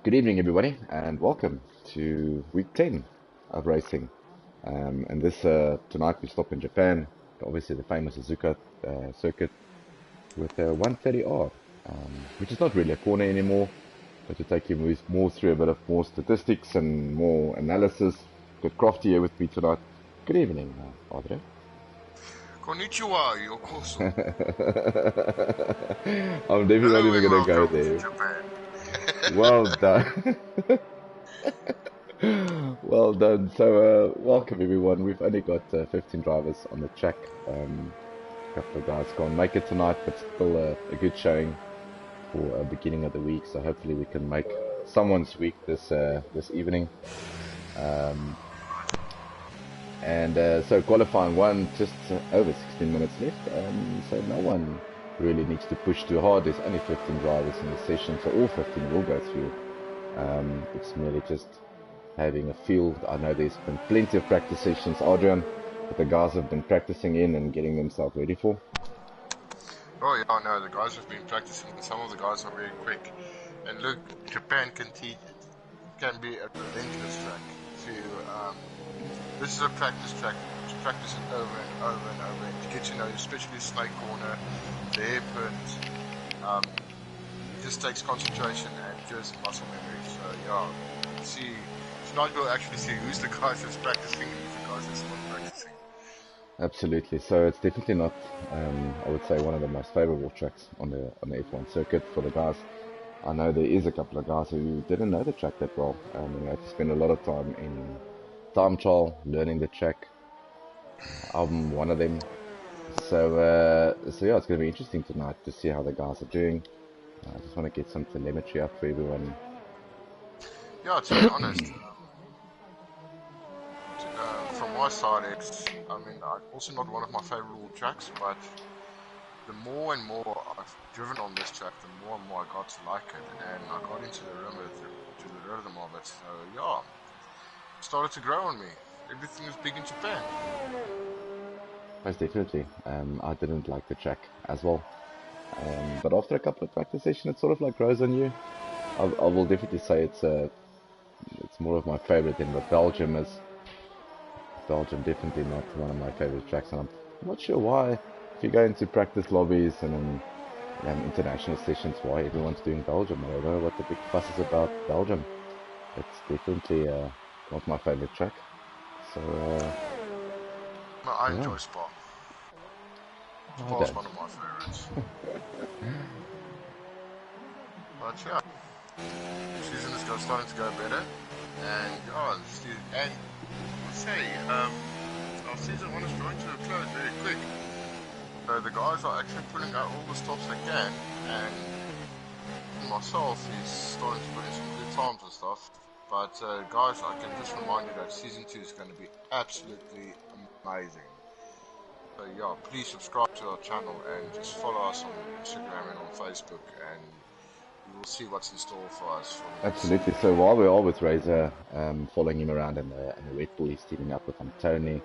Good evening, everybody, and welcome to week 10 of racing. And this tonight we stop in Japan, obviously the famous Suzuka circuit with a 130R, which is not really a corner anymore, but to take you more through a bit of more statistics and more analysis. Got Crofty here with me tonight. Good evening, Andre. Konnichiwa, yokoso. I'm definitely not Hello even and gonna go welcome to there. Japan. Well done. Well done. So, welcome everyone. We've only got 15 drivers on the track. A couple of guys can't make it tonight, but still a good showing for beginning of the week. So hopefully we can make someone's week this evening. Um, and so qualifying one, just over 16 minutes left. So no one really needs to push too hard. There's only 15 drivers in the session, so all 15 will go through. It's merely just having a feel. I know there's been plenty of practice sessions, Adrian, that the guys have been practicing in and getting themselves ready for. Oh yeah, I know, the guys have been practicing and some of the guys are very quick. And look, Japan can be a relentless track. This is a practice track. Just practice it over and over and over and to get to know, especially Snake Corner, the hairpin. It just takes concentration and just muscle memory. So yeah, see, tonight we'll actually see who's the guys that's practicing and who's the guys that's not practicing. Absolutely. So it's definitely not, I would say, one of the most favorable tracks on the F1 circuit for the guys. I know there is a couple of guys who didn't know the track that well. They had to spend a lot of time in time trial, learning the track. I'm one of them. So yeah, it's going to be interesting tonight to see how the guys are doing. I just want to get some telemetry up for everyone. Yeah, to be honest, from my side, also not one of my favorable tracks, but the more and more I've driven on this track, the more and more I got to like it, and I got into the rhythm of it. So yeah, it started to grow on me. Everything is big in Japan. Most definitely. I didn't like the track as well. But after a couple of practice sessions, it sort of like grows on you. I will definitely say it's more of my favorite than what Belgium is. Belgium definitely not one of my favorite tracks, and I'm not sure why. If you go into practice lobbies and international sessions, why everyone's doing Belgium. I don't know what the big fuss is about Belgium. It's definitely not my favorite track. So I yeah, enjoy Spa. I Spa's don't. one of my favorites. But yeah, season is starting to go better, and I say, our season one is drawing to a close very quick. So the guys are actually pulling out all the stops they can, and myself is starting to put in some good times and stuff. But guys, I can just remind you that season 2 is going to be absolutely amazing. So yeah, please subscribe to our channel and just follow us on Instagram and on Facebook, and you will see what's in store for us for the next Absolutely. season. So while we're all with Razor, following him around in the Red Bull, he's teaming up with Antoni.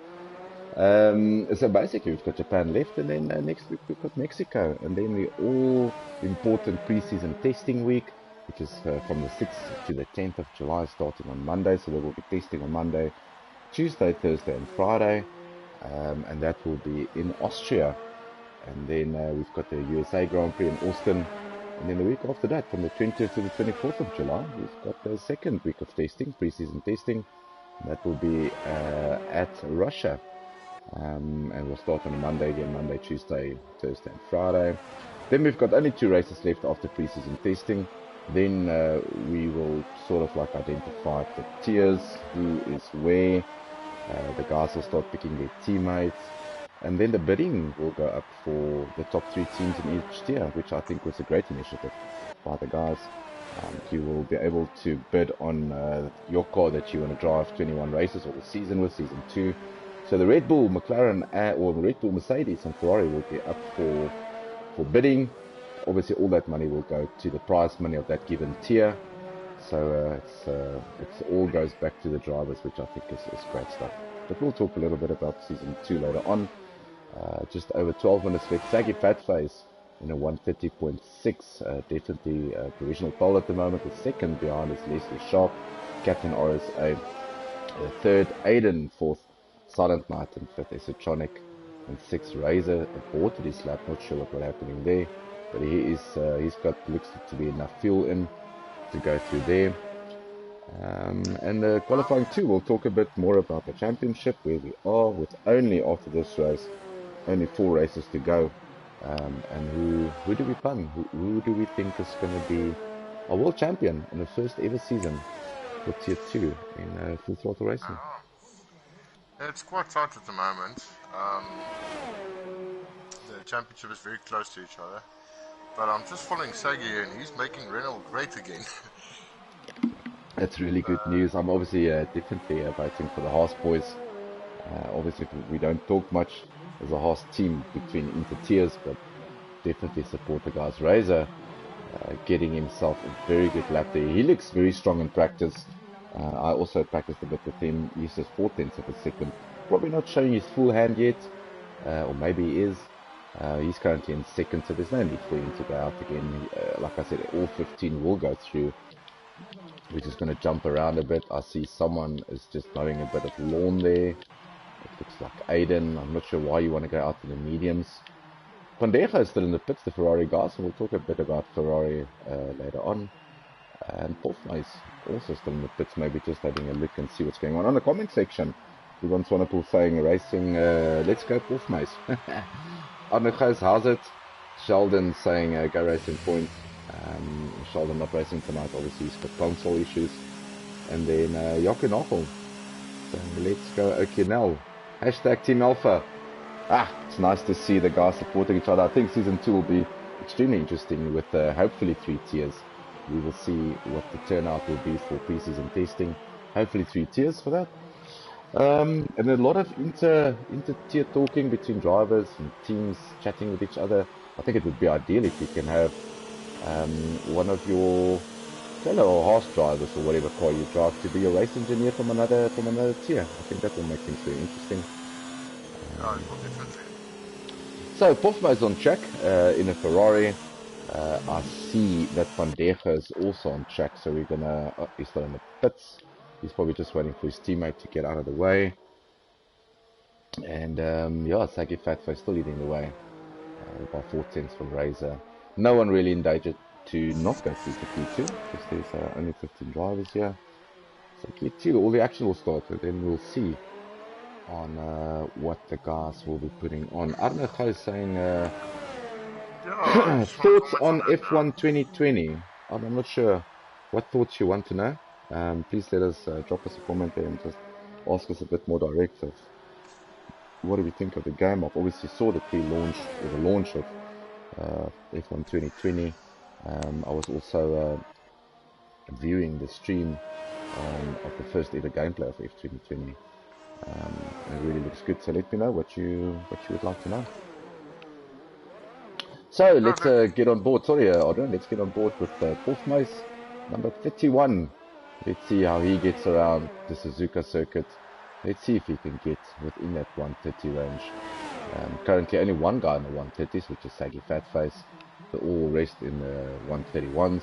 So basically, we've got Japan left, and then next week we've got Mexico, and then the all important preseason testing week, which is from the 6th to the 10th of July, starting on Monday. So we will be testing on Monday, Tuesday, Thursday, and Friday, and that will be in Austria. And then we've got the USA Grand Prix in Austin. And then the week after that, from the 20th to the 24th of July, we've got the second week of testing, preseason testing. That will be at Russia. And we'll start on Monday again, Monday, Tuesday, Thursday, and Friday. Then we've got only 2 races left after preseason testing. Then we will sort of like identify the tiers, who is where. The guys will start picking their teammates. And then the bidding will go up for the top 3 teams in each tier, which I think was a great initiative by the guys. You will be able to bid on your car that you want to drive 21 races or the season with, season 2. So the Red Bull, McLaren, or the Red Bull, Mercedes, and Ferrari will be up for bidding. Obviously, all that money will go to the prize money of that given tier. So it's all goes back to the drivers, which I think is great stuff. But we'll talk a little bit about season 2 later on. Just over 12 minutes left. Saggy Fatface. in a 130.6, definitely provisional pole at the moment. The second behind is Leslie Sharp, Captain RSA. Third, Aiden. Fourth, Silent Knight. And fifth, Esotronic. And sixth, Razor. Aborted his lap. Not sure what was happening there, but he's got, looks to be enough fuel in to go through there. And the qualifying 2, we'll talk a bit more about the championship, where we are with only, after this race, only 4 races to go. And who do we pun? Who do we think is going to be a world champion in the first ever season for Tier 2 in Full Throttle Racing? It's quite tight at the moment. The championship is very close to each other. But I'm just following Sagi and he's making Renault great again. That's really good news. I'm obviously definitely voting for the Haas boys. Obviously, we don't talk much as a Haas team between inter-tiers, but definitely support the guys. Razor getting himself a very good lap there. He looks very strong in practice. I also practiced a bit with him. He says 4/10 of a second. Probably not showing his full hand yet, or maybe he is. He's currently in second, so there's no need for him to go out again. Like I said, all 15 will go through. We're just going to jump around a bit. I see someone is just mowing a bit of lawn there. It looks like Aiden. I'm not sure why you want to go out in the mediums. Pandejo is still in the pits, the Ferrari guys, and we'll talk a bit about Ferrari later on. And Pofma is also still in the pits, maybe just having a look and see what's going on. On the comment section, Ruben Swanepoel saying, racing, let's go Pofma. Arne Gijs, how's it? Sheldon saying, go racing points. Sheldon not racing tonight, obviously he's got console issues. And then Jochen Ochel saying, let's go O'Connell. Hashtag Team Alpha. It's nice to see the guys supporting each other. I think Season 2 will be extremely interesting with hopefully 3 tiers. We will see what the turnout will be for pre-season testing. Hopefully 3 tiers for that. And a lot of inter-tier talking between drivers and teams chatting with each other. I think it would be ideal if you can have one of your fellow Haas drivers or whatever car you drive to be a race engineer from another tier. I think that will make things very interesting. So Pofma is on track in a Ferrari. I see that Pandejo is also on track, so we're gonna. He's still in the pits. He's probably just waiting for his teammate to get out of the way. And yeah, Sagi Fatfa still leading the way by 4/10 from Razor. No one really in danger to not go through to Q2 because there's only 15 drivers here. So Q2, all the action will start, and then we'll see on what the guys will be putting on. Arne Gijs saying thoughts on F1 2020. I'm not sure what thoughts you want to know. Please let us drop us a comment there and just ask us a bit more direct of what do we think of the game. I've obviously saw the pre-launch or the launch of F1 2020. I was also viewing the stream of the first ever gameplay of F 2020. It really looks good, so let me know what you would like to know. So let's get on board. Sorry, Adrian, let's get on board with Pofma, number 31. Let's see how he gets around the Suzuka circuit. Let's see if he can get within that 130 range. Currently only one guy in the 130s, which is Sagi Fatface. The all rest in the 131s.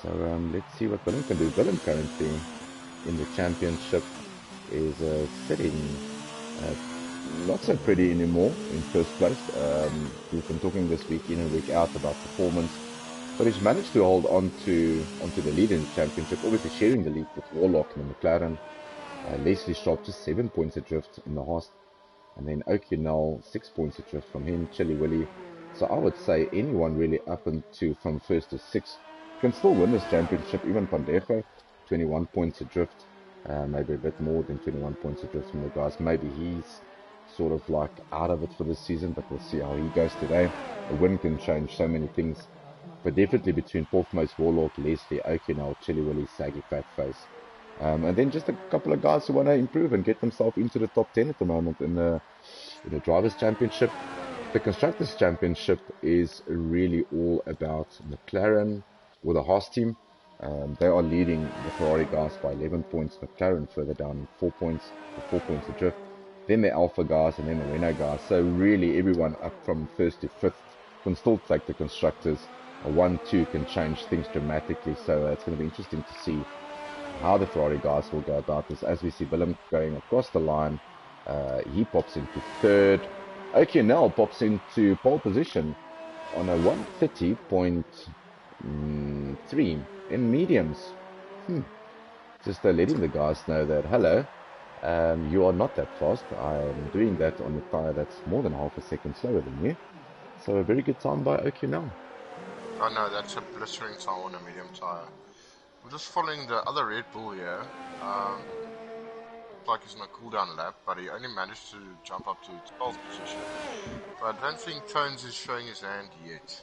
So let's see what Willem can do. Willem currently in the championship is sitting not so pretty anymore in first place. We've been talking this week in and week out about performance, but he's managed to hold on to the lead in the championship, obviously sharing the lead with Warlock and the McLaren. Leslie Sharp just 7 points adrift in the Haas, and then O'Connell 6 points adrift from him, Chili Willy. So I would say anyone really up into from first to sixth can still win this championship. Even Pandejo, 21 points adrift, maybe a bit more than 21 points adrift from the guys. Maybe he's sort of like out of it for this season, but we'll see how he goes today. A win can change so many things, but definitely between Pofma's, Warlock, Leslie, O'Connell, Chili Willy, Sagi Fatface. And then just a couple of guys who want to improve and get themselves into the top 10 at the moment in the Drivers' Championship. The Constructors' Championship is really all about McLaren or the Haas team. They are leading the Ferrari guys by 11 points. McLaren further down 4 points, 4 points adrift. then the Alpha guys, and then the Renault guys. So really everyone up from 1st to 5th can still take the constructors. A 1-2 can change things dramatically. So it's going to be interesting to see how the Ferrari guys will go about this. As we see Willem going across the line, he pops into 3rd. O'Connell pops into pole position on a 130.3 in mediums. Just letting the guys know that, hello, you are not that fast. I'm doing that on a tyre that's more than half a second slower than you. So a very good time by O'Connell. Oh no, that's a blistering time on a medium tyre. I'm just following the other Red Bull here. Like he's in a cooldown lap, but he only managed to jump up to 12th position. But I don't think Tones is showing his hand yet.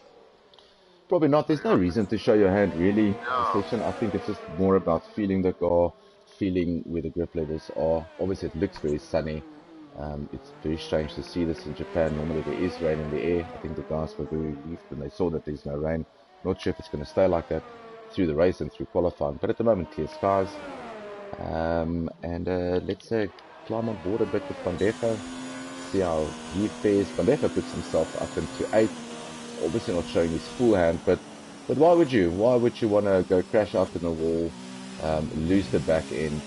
Probably not. There's no reason to show your hand really. Yeah. Session. I think it's just more about feeling the car, feeling where the grip levels are. Obviously, it looks very sunny. It's very strange to see this in Japan. Normally there is rain in the air. I think the guys were very relieved when they saw that there's no rain. Not sure if it's going to stay like that through the race and through qualifying. But at the moment, clear skies. Let's climb on board a bit with Pandejo. See how he fares. Pandejo puts himself up into 8th. Obviously not showing his full hand, but why would you? Why would you want to go crash up in the wall, lose the back end,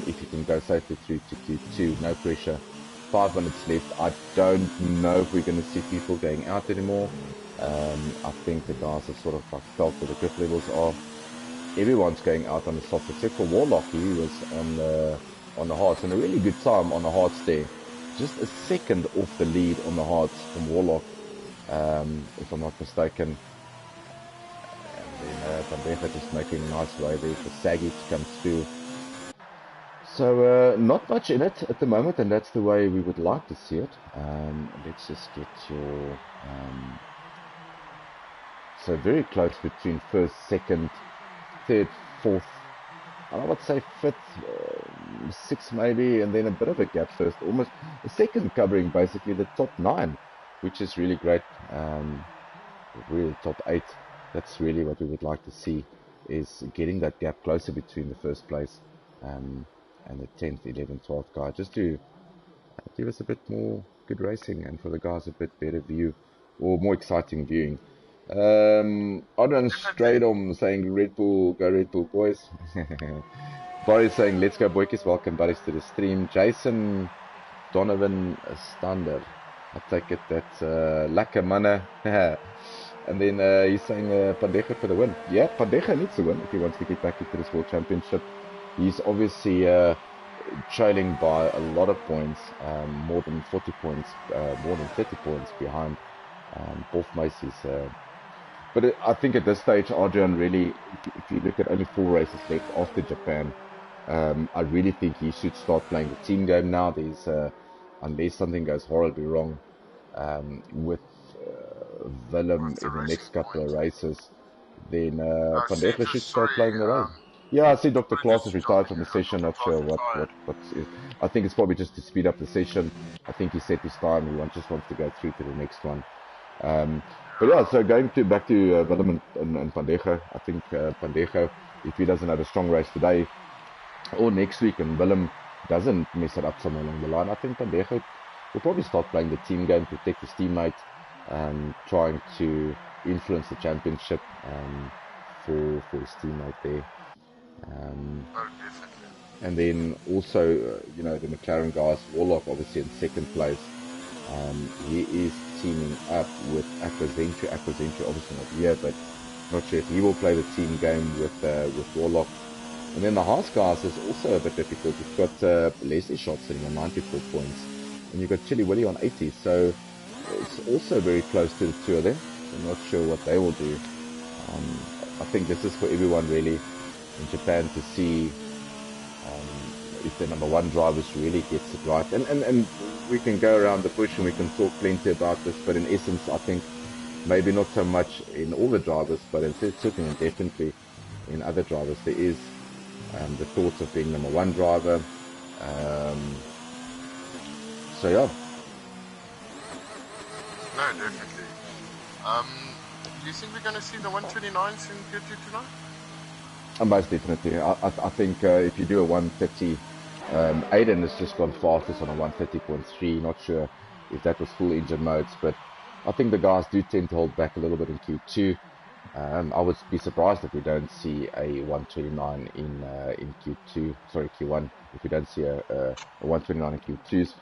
if you can go safely through to Q2, no pressure. 5 minutes left. I don't know if we're going to see people going out anymore. I think the guys have sort of like felt where the grip levels are. Everyone's going out on the soft, except for Warlock. He was on the hards, and a really good time on the hards there. Just a second off the lead on the hards from Warlock, if I'm not mistaken. And then Pandejo just making a nice way there for Saggy to come through. So not much in it at the moment, and that's the way we would like to see it. Let's just get your... so very close between 1st, 2nd, 3rd, 4th, I would say 5th, 6th maybe, and then a bit of a gap 1st, almost a 2nd covering basically the top 9, which is really great. Really top 8, that's really what we would like to see, is getting that gap closer between the 1st place and the 10th, 11th, 12th guy, just to give us a bit more good racing and for the guys a bit better view or more exciting viewing. Adrian Stradom saying Red Bull, go Red Bull boys. Boris saying let's go boykies, welcome buddies to the stream. Jason Donovan Stander, I take it that's Lekker manne. And then he's saying Pandejo for the win. Yeah, Pandejo needs to win if he wants to get back into this World Championship. He's obviously trailing by a lot of points, more than 40 points, more than 30 points behind both Macy's. But I think at this stage, Adrian, really, if you look at only 4 races left after Japan, I really think he should start playing the team game now. There's, unless something goes horribly wrong with Willem in the next couple of races, then Pandejo should start playing the race. Yeah, I see Dr. Klaas has retired from the session. Not sure what's it. I think it's probably just to speed up the session. I think he set his time. He just wants to go through to the next one. But yeah, so going back to Willem and Pandejo, I think Pandejo, if he doesn't have a strong race today or next week, and Willem doesn't mess it up somewhere along the line, I think Pandejo will probably start playing the team game, protect his teammate, trying to influence the championship for his teammate there. And then also, you know, the McLaren guys, Warlock obviously in 2nd place. He is teaming up with Aquazenture. Aquazenture obviously not here, but not sure if he will play the team game with Warlock. And then the Haas guys is also a bit difficult. You've got Leslie Schott sitting on 94 points, and you've got Chili Willy on 80. So it's also very close to the 2 of them. I'm not sure what they will do. I think this is for everyone really in Japan to see if the number 1 drivers really gets it right. And we can go around the bush and we can talk plenty about this, but in essence, I think maybe not so much in all the drivers, but certainly and definitely in other drivers, there is the thoughts of being number 1 driver. So yeah. No, definitely. Do you think we're going to see the 129s in Q2 tonight? Most definitely. I think if you do a 130, Aiden has just gone fastest on a 130.3. Not sure if that was full engine modes, but I think the guys do tend to hold back a little bit in Q2. I would be surprised if we don't see a 129 in Q2, sorry, Q1, if we don't see a 129 in Q2s.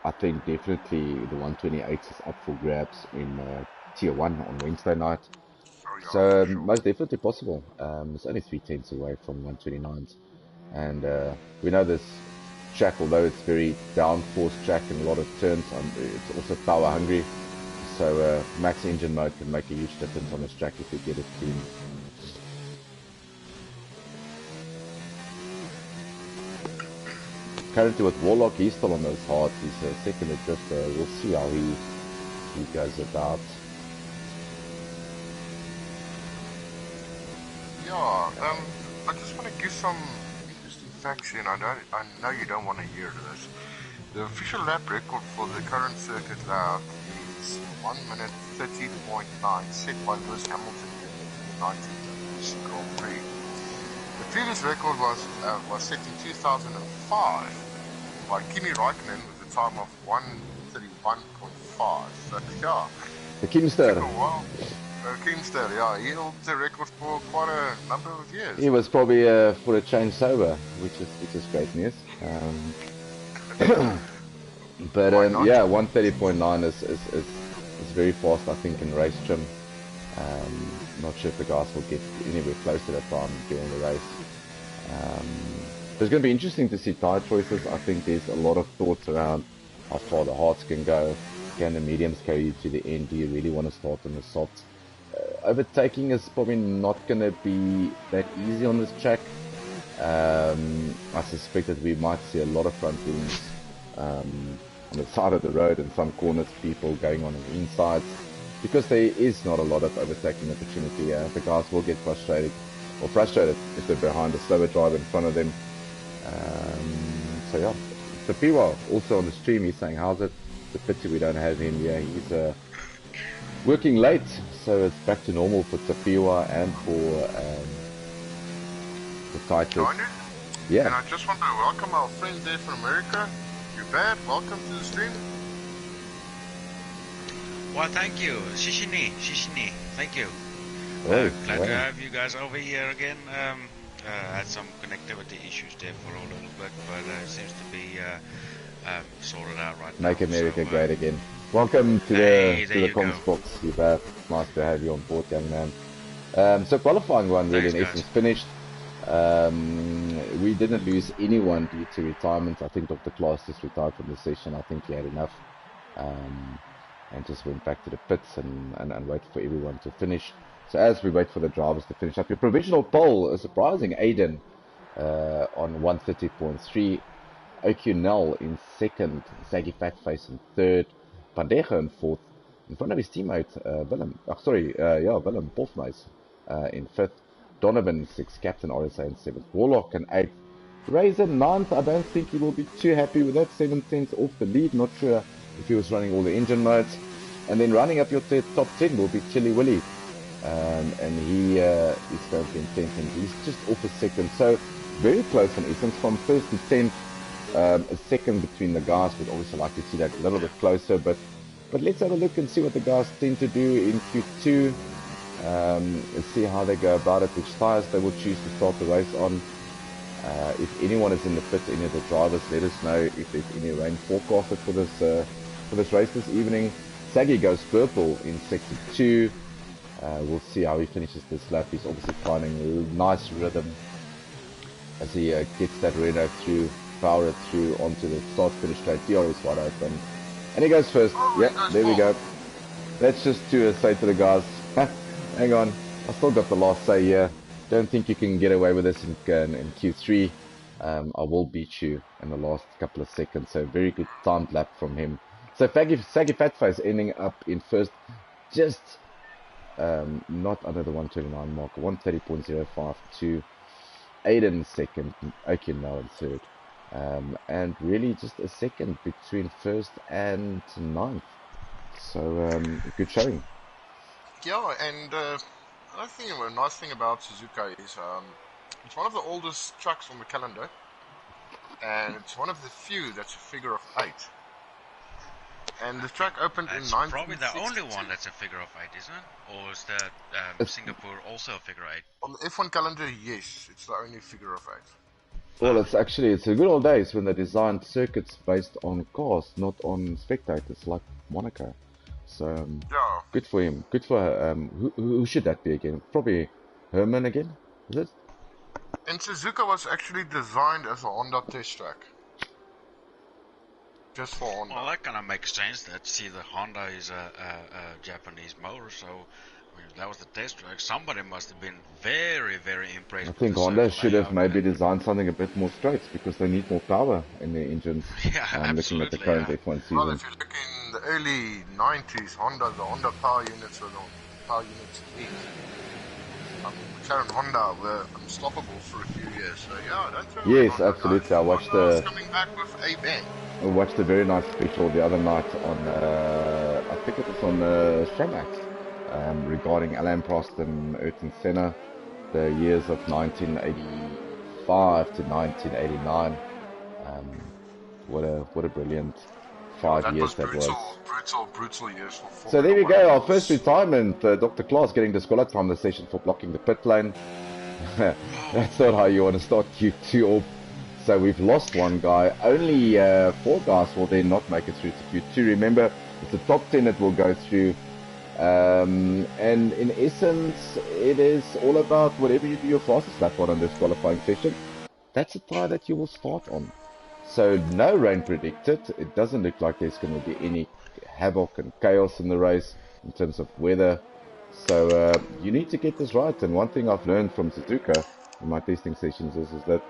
I think definitely the 128 is up for grabs in Tier 1 on Wednesday night. Oh, yeah, So for sure. most definitely possible. It's only 3/10 away from 129s. And we know this track, although it's very downforce track in a lot of turns, it's also power hungry. So max engine mode can make a huge difference on this track if you get it clean. Currently with Warlock, he's still on those hards. He's second at just, we'll see how he goes about. Yeah, I just want to give some interesting facts here, and I know you don't want to hear this. The official lap record for the current circuit lap is 1 minute 30.9, set by Lewis Hamilton in the 1996 Grand Prix. The previous record was set in 2005 by Kimi Raikkonen with a time of 1:31.5. So yeah, The took Kimster, a while. Keemster, yeah, he held the record for quite a number of years. he was probably for a change sober, which is great news. But Why not? yeah, 130.9 is very fast, I think, in race trim. Not sure if the guys will get anywhere close to that time during the race. It's going to be interesting to see tire choices. I think there's a lot of thoughts around how far the hards can go. Can the mediums carry you to the end? Do you really want to start on the softs? Overtaking is probably not going to be that easy on this track. I suspect that we might see a lot of front wings on the side of the road and some corners, people going on the insides, because there is not a lot of overtaking opportunity. The guys will get frustrated if they're behind a slower driver in front of them. So yeah, Tapiwa also on the stream, he's saying, how's it? It's a pity we don't have him here. He's working late, so it's back to normal for Tapiwa and for Titus. Yeah. And I just want to welcome our friends there from America. Hubert, welcome to the stream. Well, thank you. Shishini. Thank you. Oh, glad to have you guys over here again. Had some connectivity issues there for a little bit, but it seems to be sorted out right now. Make America great again. Welcome to the comms box, Hubert. Nice to have you on board, young man. So qualifying one really in essence finished. We didn't lose anyone due to retirement. I think Dr. Klaas just retired from the session. I think he had enough and just went back to the pits and waited for everyone to finish. So as we wait for the drivers to finish up, your provisional pole, a surprising Aiden on 130.3, O'Connell in second, Saggy Fatface in third, Pandejo in fourth, in front of his teammate Willem Pofmeis in fifth, Donovan in sixth, Captain RSA in seventh, Warlock in eighth, Razor ninth. I don't think he will be too happy with that, 7/10 off the lead, not sure if he was running all the engine modes. And then running up your top 10 will be Chili Willy. And he is currently in 10th, and he's just off a second. So very close in essence from first to 10th. A second between the guys. We'd obviously like to see that a little bit closer, but let's have a look and see what the guys tend to do in Q2. And see how they go about it, which tires they will choose to start the race on. If anyone is in the pit, any of the drivers, let us know if there's any rain forecasted for this race this evening. Saggy goes purple in sector 2. We'll see how he finishes this lap. He's obviously finding a nice rhythm as he gets that Renault through, power it through onto the start-finish straight. DRS wide open. And he goes first. Yeah, there we go. That's just to say to the guys, hang on, I still got the last say here. Don't think you can get away with this in Q3. I will beat you in the last couple of seconds. So very good timed lap from him. So Saggy Fatface ending up in first, just not under the 129 mark, 130.052. Aiden second, Akin now in third. And really just a second between first and ninth. So good showing. Yeah, and I think a nice thing about Suzuka is it's one of the oldest trucks on the calendar. and it's one of the few that's a figure of 8. And the track opened in It's 1962. probably the only one that's a figure of 8, isn't it? Or is that Singapore also a figure 8? On the F1 calendar, yes, it's the only figure of 8. Well, it's the good old days when they designed circuits based on cars, not on spectators, like Monaco. So, Yeah. good for him. Good for who should that be again? Probably Herman again, is it? And Suzuka was actually designed as a Honda test track. Just for Honda. Well, that kind of makes sense. That the Honda is a Japanese motor, so I mean, that was the test track. Somebody must have been very, very impressed. I with think the Honda circle should have layout maybe and- designed something a bit more straight because they need more power in their engines. Yeah, Looking at the absolutely, current yeah. F1 Well, season. if you look in the early 90s, the Honda power units were the power units elite. I mean, McLaren Honda were unstoppable for a few years. So yeah, don't throw away Yes, Honda, absolutely. guys. I watched Honda's the- coming back with a bang. I watched a very nice special the other night on, I think it was on Showmax, regarding Alain Prost and Ayrton Senna, the years of 1985 to 1989. What a brilliant 5 That years was that was. brutal years for Formula So there we One. go, our first retirement. Dr. Klaas getting disqualified from the session for blocking the pit lane. That's not how you want to start Q2 off. So we've lost one guy. Only 4 guys will then not make it through to Q2. Remember, it's the top 10 that will go through. And in essence, it is all about whatever you do your fastest lap on this qualifying session. That's a tire that you will start on. So no rain predicted. It doesn't look like there's going to be any havoc and chaos in the race in terms of weather. So you need to get this right. And one thing I've learned from Suzuka in my testing sessions is that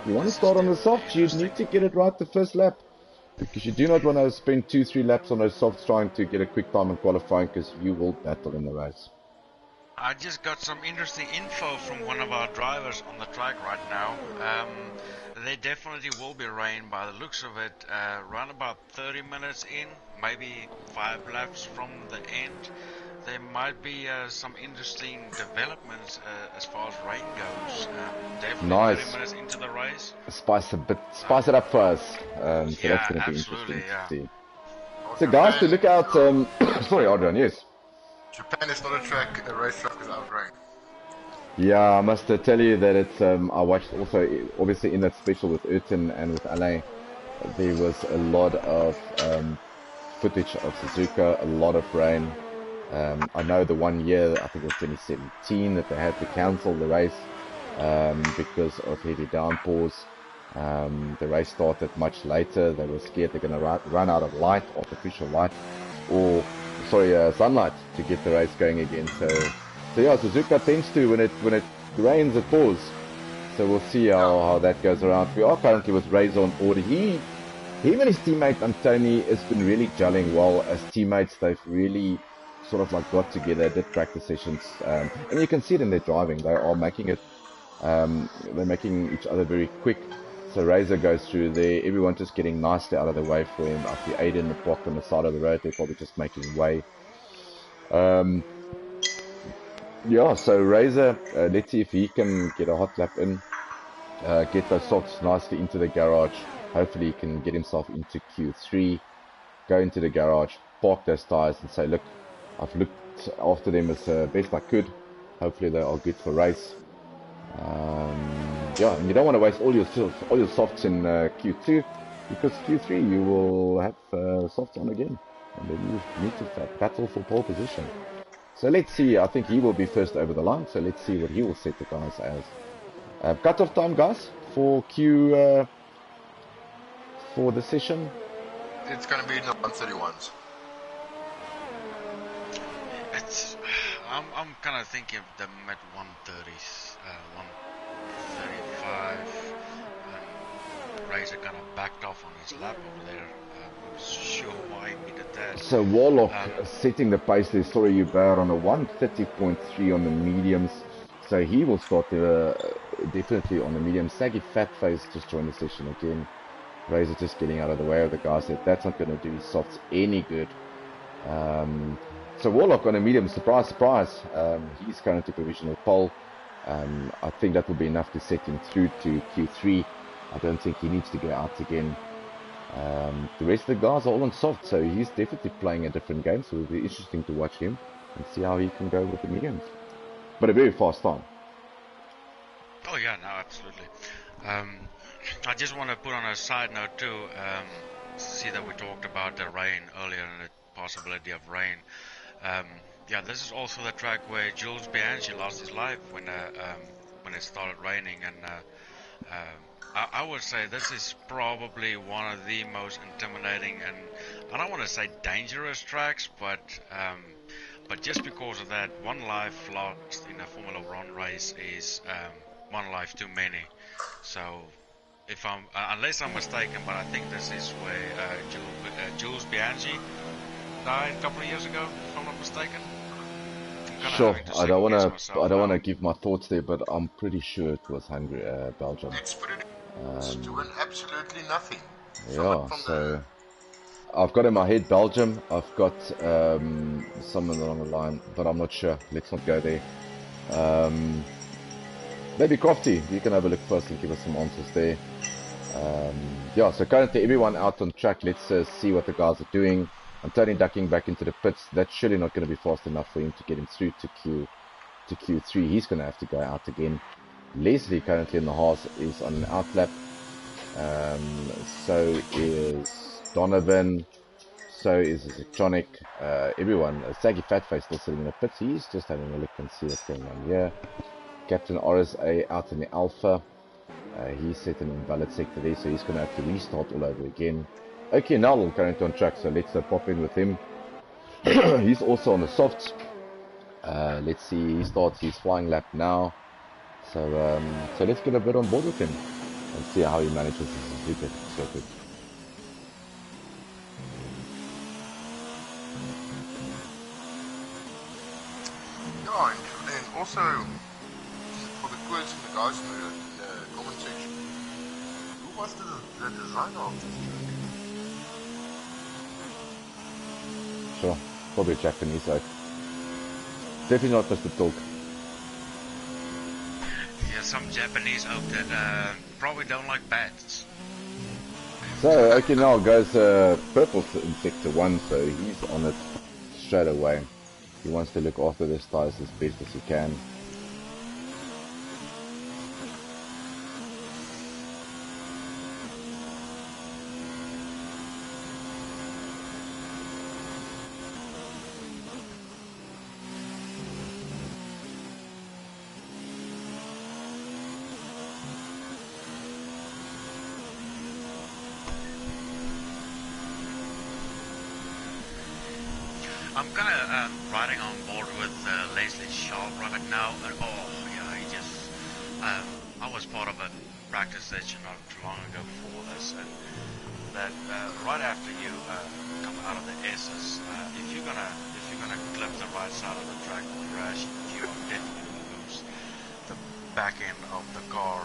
if you want to start on the softs, you need to get it right the first lap. Because you do not want to spend 2-3 laps on those softs trying to get a quick time in qualifying, because you will battle in the race. I just got some interesting info from one of our drivers on the track right now. There definitely will be rain by the looks of it. Around about 30 minutes in, maybe 5 laps from the end, there might be some interesting developments as far as rain goes. Definitely Nice. 30 minutes into the race. Spice it up for us. So Yeah, that's going to be absolutely, interesting yeah. to see. So guys, to look out. Sorry, Adrian. Yes. Japan is not a racetrack without rain. Yeah, I must tell you that it's. I watched also, obviously, in that special with Ayrton and with Alain, there was a lot of footage of Suzuka, a lot of rain. I know the one year, I think it was 2017, that they had to cancel the race because of heavy downpours. The race started much later. They were scared they're going to run out of light, artificial light, or sunlight to get the race going again. So yeah, Suzuka tends to, when it rains, it pours. So we'll see how that goes around. We are currently with Razor on board. Him and his teammate Antoni has been really gelling well as teammates. They've really sort of like got together, did practice sessions, and you can see it in their driving. They are making it, they're making each other very quick. So Razor goes through there, everyone just getting nicely out of the way for him. I see Aiden the block on the side of the road, they're probably just making way. Yeah, so Razor, let's see if he can get a hot lap in, get those softs nicely into the garage. Hopefully he can get himself into Q3, go into the garage, park those tires and say, look, I've looked after them as best I could. Hopefully they are good for race. Yeah, and you don't want to waste all your softs in Q2, because Q3 you will have softs on again, and then you need to battle for pole position. So let's see. I think he will be first over the line. So let's see what he will set the guys as. Cut-off time, guys, for for the session. It's going to be in the 131s. I'm kind of thinking of them at 130s, 135. Razor kind of backed off on his lap over there. I'm not sure why he did that. So Warlock setting the pace there. Sorry, Hubert, on a 130.3 on the mediums. So he will start definitely on the medium. Saggy Fatface just joined the session again. Razor just getting out of the way of the guys. That's not going to do his softs any good. So Warlock on a medium, surprise, surprise. He's currently provisional pole. I think that will be enough to set him through to Q3. I don't think he needs to go out again. The rest of the guys are all on soft, so he's definitely playing a different game, so it'll be interesting to watch him and see how he can go with the mediums. But a very fast time. Oh yeah, no, absolutely. I just want to put on a side note too, see that we talked about the rain earlier and the possibility of rain. Yeah, this is also the track where Jules Bianchi lost his life when it started raining, and I would say this is probably one of the most intimidating and I don't want to say dangerous tracks, but just because of that, one life lost in a Formula One race is one life too many. So, if I'm unless I'm mistaken, but I think this is where Jules Bianchi died a couple of years ago, if I'm not mistaken. Sure, I don't want to give my thoughts there, but I'm pretty sure it was Hungary, Belgium. Doing absolutely nothing. Yeah, so I've got in my head Belgium. I've got someone along the line, but I'm not sure. Let's not go there. Maybe Crofty, you can have a look first and give us some answers there. Yeah, so currently everyone out on track. Let's see what the guys are doing. Antoni ducking back into the pits. That's surely not going to be fast enough for him to get him through to Q3. He's going to have to go out again. Leslie currently in the Haas is on an outlap. So is Donovan. So is Electronic. Everyone. Saggy Fatface still sitting in the pits. He's just having a look and see what's going on here. Captain RSA out in the Alpha. He's set an invalid sector there, so he's going to have to restart all over again. Okay, now currently on track, so let's pop in with him. He's also on the softs. Let's see, he starts his flying lap now. So let's get a bit on board with him and see how he manages his Suzuka circuit. Yeah, and also for the quiz and the guys in the comment section, who was the designer of this track? Sure, probably a Japanese oak. Definitely not Mr. Talk. Yeah, some Japanese oak that probably don't like bats. So Okinawa goes purple in sector 1, so he's on it straight away. He wants to look after this tyres as best as he can. I'm kind of riding on board with Leslie Sharp right now. And, oh, yeah, he just... I was part of a practice session not too long ago before this, and that right after you come out of the S's, if you're gonna clip the right side of the track or crash, you are definitely gonna lose the back end of the car.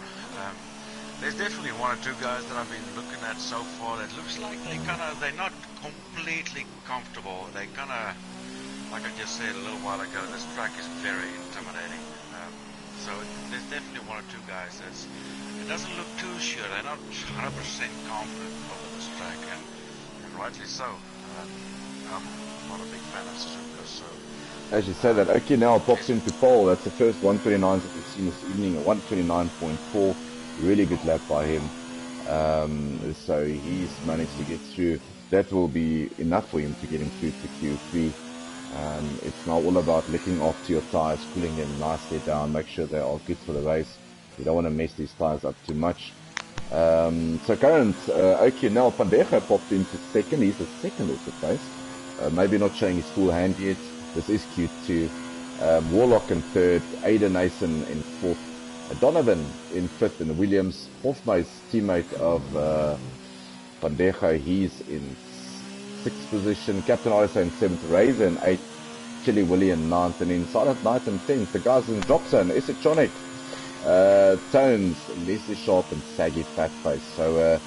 There's definitely one or two guys that I've been looking at so far that looks like they're not completely comfortable. They kind of, like I just said a little while ago, this track is very intimidating. So there's definitely one or two guys it doesn't look too sure. They're not 100% confident over this track, and rightly so. I'm not a big fan of Suzuka, so. As you say that, Okinawa pops into pole. That's the first 129s that we've seen this evening, a 129.4. Really good lap by him. So he's managed to get through. That will be enough for him to get him through to Q3. It's now all about looking after your tires, cooling them nicely down, make sure they are good for the race. You don't want to mess these tires up too much. So current Okinawa Pandeja popped into second. He's the second of the place. Maybe not showing his full hand yet. This is Q2. Warlock in third. Aiden Nason in fourth. Donovan in fifth in the Williams. Hofmeister's teammate of Pandeja, he's in sixth position. Captain RSA in seventh. Razor in eighth. Chili Willie in ninth. And in Silent Knight in 10th. The guys in drop zone. Electronic, Tones, Leslie Sharp and Saggy Fatface. So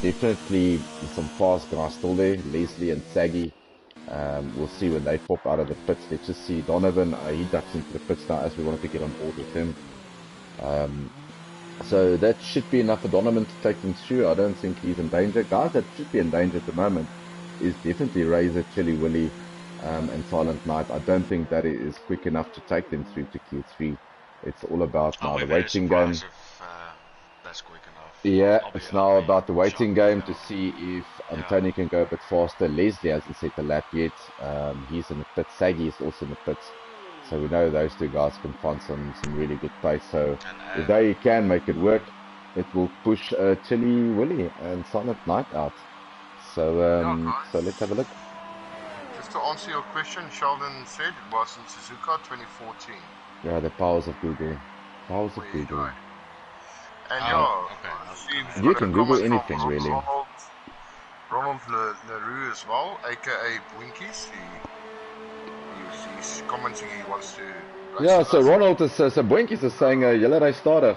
definitely some fast guys still there. Leslie and Saggy. We'll see when they pop out of the pits. Let's just see Donovan. He ducks into the pits now as we wanted to get on board with him. So that should be enough for Donovan to take them through. I don't think he's in danger. Guys that should be in danger at the moment is definitely Razor, Chili Willy, and Silent Night. I don't think that it is quick enough to take them through to Q3. It's all about I'll now be the very waiting game. surprised if that's quick enough. Yeah, I'll be it's now about the waiting shocked, game to see if Antony can go a bit faster. Leslie hasn't set the lap yet. He's in the pits. Saggy is also in the pits. So we know those two guys can find some really good pace. So if they can make it work, it will push Chili Willy and Silent Night out. So so let's have a look. Just to answer your question, Sheldon said it was in Suzuka 2014. Yeah, the powers of Google. Powers of There you Google. go. And okay. You can Google anything, really. Ronald LaRue as well, aka Boinkies. He's commenting he wants to. Yeah, so Ronald is, so Boinkies is saying, Julle race stadig.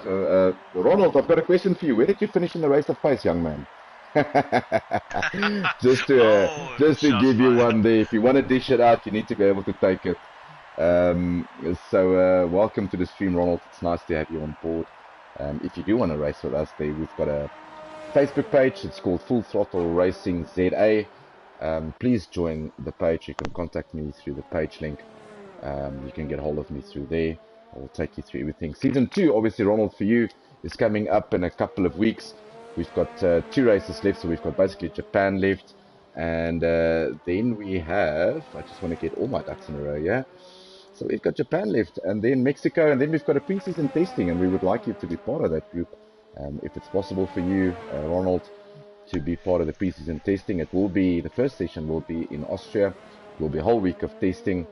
Ronald, I've got a question for you. Where did you finish in the race of pace, young man? just to give you one there. If you want to dish it out, you need to be able to take it. So welcome to the stream, Ronald. It's nice to have you on board. If you do want to race with us, there we've got a Facebook page. It's called Full Throttle Racing ZA. Please join the page. You can contact me through the page link. You can get hold of me through there. I'll take you through everything. Season 2, obviously, Ronald, for you, is coming up in a couple of weeks. We've got 2 races left, so we've got basically Japan left. And then we have, I just want to get all my ducks in a row, yeah? So we've got Japan left, and then Mexico, and then we've got a pre-season testing, and we would like you to be part of that group. If it's possible for you, Ronald, to be part of the pre-season testing, it will be, the first session will be in Austria. It will be a whole week of testing.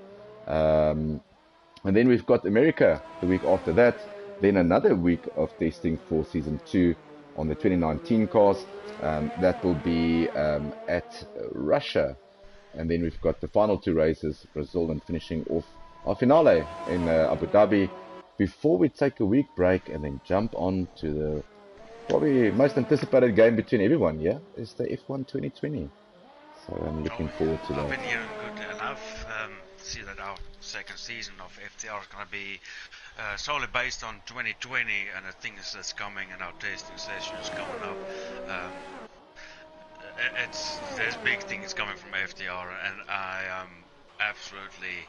And then we've got America the week after that, then another week of testing for season 2 on the 2019 cars. That will be at Russia. And then we've got the final 2 races, Brazil, and finishing off our finale in Abu Dhabi, before we take a week break and then jump on to the probably most anticipated game between everyone, yeah, is the F1 2020. So I'm looking forward to that. I've been hearing good enough. See that our second season of FTR is going to be solely based on 2020 and the things that's coming and our tasting sessions coming up. There's big things coming from FTR, and I am absolutely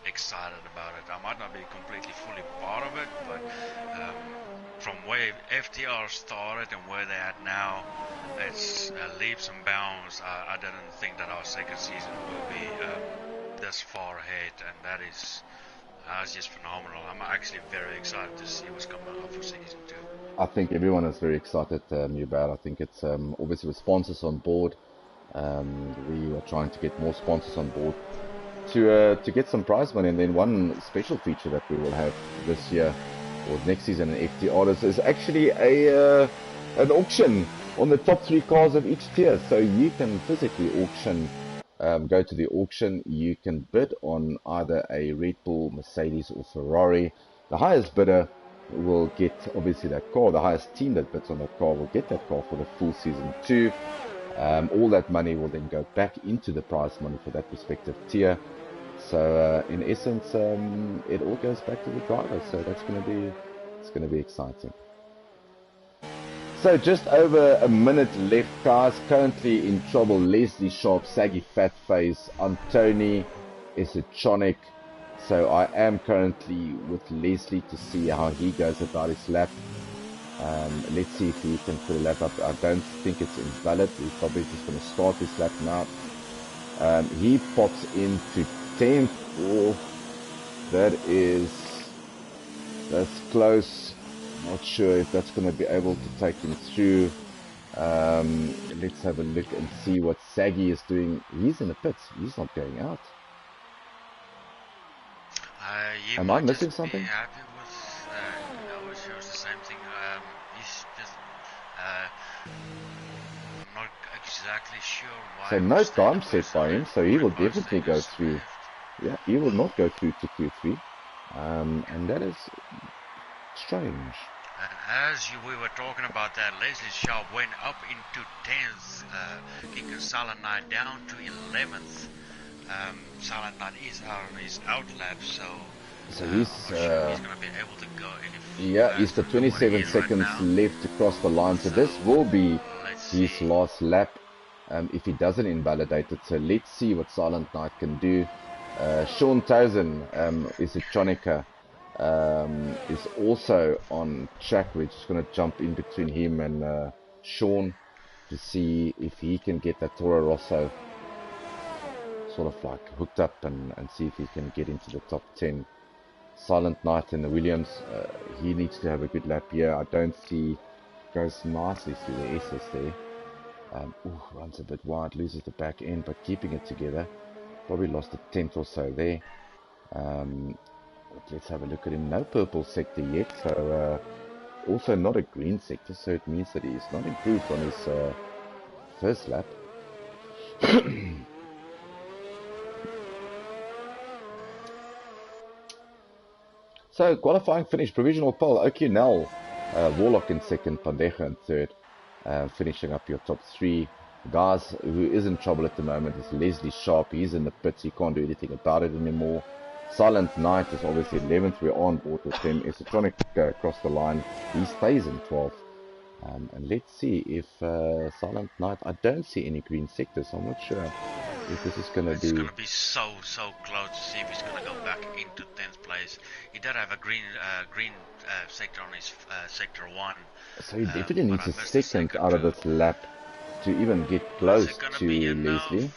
excited about it. I might not be completely fully part of it, but from where FTR started and where they're at now, it's leaps and bounds. I didn't think that our second season will be this far ahead, and that is just phenomenal. I'm actually very excited to see what's coming up for season 2. I think everyone is very excited, Mubad. I think it's obviously with sponsors on board. We are trying to get more sponsors on board to get some prize money, and then one special feature that we will have this year or next season in FTR is actually an auction on the top 3 cars of each tier. So you can physically auction. Go to the auction, you can bid on either a Red Bull, Mercedes or Ferrari. The highest bidder will get obviously that car. The highest team that bids on that car will get that car for the full season 2. All that money will then go back into the prize money for that respective tier. So in essence, it all goes back to the drivers. So that's going to be exciting. So just over a minute left, guys. Currently in trouble, Leslie Sharp, Saggy Fatface, Antony, Esachonic. So I am currently with Leslie to see how he goes about his lap. Let's see if he can put a lap up. I don't think it's invalid. He's probably just going to start his lap now. He pops into 10th. Oh, that's close. Not sure if that's going to be able to take him through. Let's have a look and see what Saggy is doing. He's in the pits. He's not going out. Am I missing something? Happy with, I wish it was the same thing. He's just, I'm not exactly sure why. So no time set by him, so he will definitely go through. Yeah, he will not go through to Q3. And that is strange. And as we were talking about that, Leslie Sharp went up into 10th, kicking Silent Night down to 11th. Silent Night is on his outlap, so So I'm he's not sure he's going to be able to go any yeah, he's faster got than what he 27 is right seconds now. left to cross the line. So So this will be let's his see. last lap if he doesn't invalidate it. So let's see what Silent Knight can do. Sean Towson is a Chonica. Is also on track. We're just going to jump in between him and Sean to see if he can get that Toro Rosso sort of like hooked up and see if he can get into the top 10. Silent Knight and the Williams, he needs to have a good lap here. I don't see, goes nicely through the SS there. Runs a bit wide, loses the back end, but keeping it together. Probably lost a tenth or so there. But let's have a look at him. No purple sector yet, so also not a green sector, so it means that he's not improved on his first lap. So qualifying finish, provisional pole, O'Connell, Warlock in second, Pandejo in third, finishing up your top three. Guys who is in trouble at the moment is Leslie Sharp. He's in the pits, he can't do anything about it anymore. Silent Knight is obviously 11th, we're on board with him. Esotronic across the line, he stays in 12th. And let's see if Silent Knight, I don't see any green sectors, so I'm not sure if this is going to be... It's going to be so close to see if he's going to go back into 10th place. He did have a green sector on his sector 1. So he definitely needs a second out of this lap to even get close to Leslie.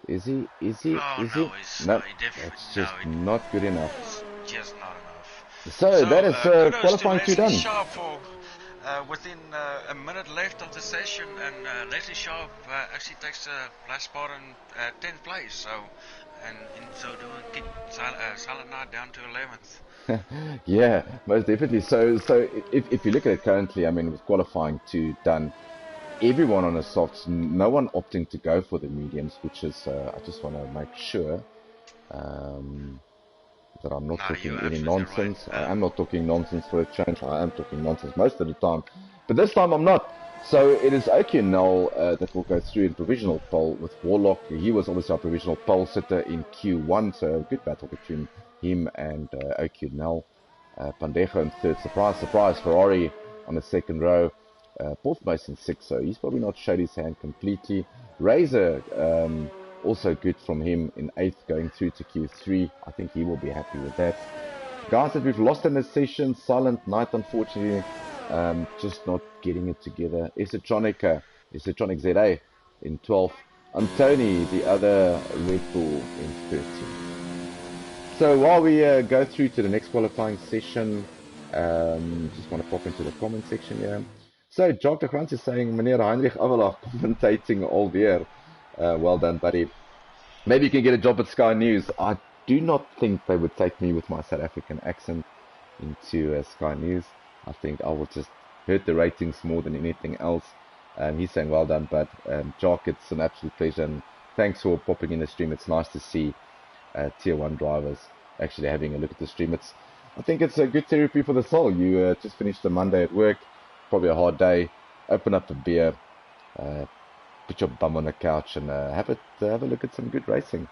Is he? No, No, it's just not good enough. It's just not enough. So that is qualifying 2 done. Sharp for, within a minute left of the session, and Leslie Sharp actually takes the last spot in 10th place. So, and in so doing, kick Silent Knight down to 11th. Yeah, most definitely. So if you look at it currently, I mean, with qualifying 2 done, everyone on the softs, no one opting to go for the mediums, which is, I just want to make sure that I'm not talking any nonsense. Right. I am not talking nonsense for a change. I am talking nonsense most of the time, but this time I'm not. So it is O'Connell that will go through in provisional pole with Warlock. He was obviously our provisional pole sitter in Q1, so a good battle between him and O'Connell. Pandejo in third. Surprise, Ferrari on the second row. Fourth place in 6th, so he's probably not showed his hand completely. Razor, also good from him in 8th, going through to Q3. I think he will be happy with that. Guys that we've lost in this session, Silent Knight, unfortunately, just not getting it together. Esotronic ZA in 12th. Antony, the other Red Bull, in 13th. So while we go through to the next qualifying session, just want to pop into the comment section here. So, Jock de Grant is saying, Meneer Heinrich Avelach commentating alweer. Well done, buddy. Maybe you can get a job at Sky News. I do not think they would take me with my South African accent into Sky News. I think I will just hurt the ratings more than anything else. He's saying, well done, bud. Jock, it's an absolute pleasure. And thanks for popping in the stream. It's nice to see Tier 1 drivers actually having a look at the stream. I think it's a good therapy for the soul. You just finished a Monday at work. Probably a hard day. Open up a beer, put your bum on the couch, and have a look at some good racing.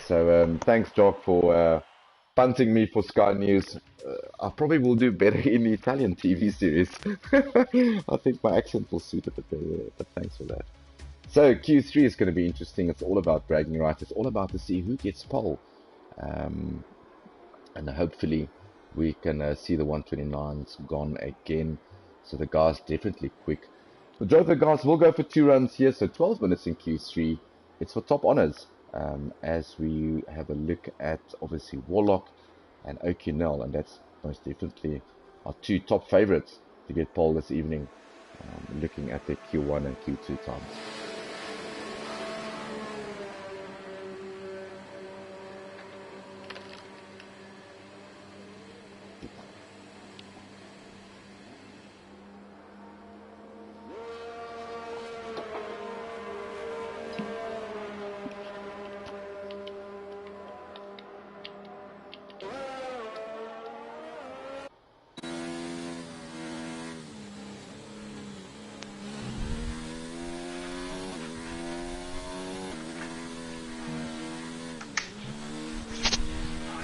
So thanks, Jock, for punting me for Sky News. I probably will do better in the Italian TV series. I think my accent will suit it a bit better, but thanks for that. So Q3 is going to be interesting. It's all about bragging rights. It's all about to see who gets pole, and hopefully we can see the 129s gone again. So the guys definitely quick. The Joker guys will go for 2 runs here, so 12 minutes in Q3. It's for top honors as we have a look at obviously Warlock and O'Connell, and that's most definitely our 2 top favorites to get pole this evening, looking at their Q1 and Q2 times.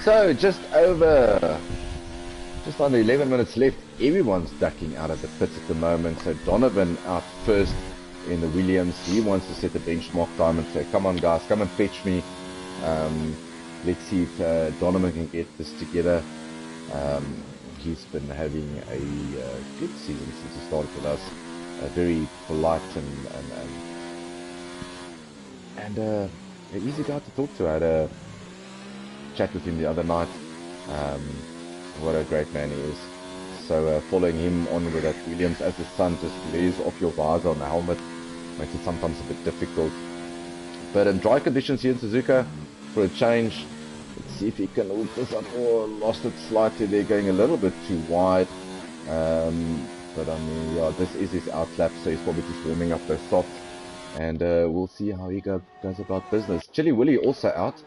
So just under 11 minutes left. Everyone's ducking out of the pits at the moment. So Donovan out first in the Williams. He wants to set the benchmark time and say, come on guys, come and fetch me. Let's see if Donovan can get this together. He's been having a good season since he started with us. Very polite and an easy guy to talk to. I had a chat with him the other night. What a great man he is. So following him on with that Williams as the sun just blares off your visor on the helmet makes it sometimes a bit difficult. But in dry conditions here in Suzuka, for a change, let's see if he can hold this up. Oh, lost it slightly there, going a little bit too wide. But I mean, yeah, this is his outlap, so he's probably just warming up those softs. And we'll see how he goes about business. Chili Willy also out,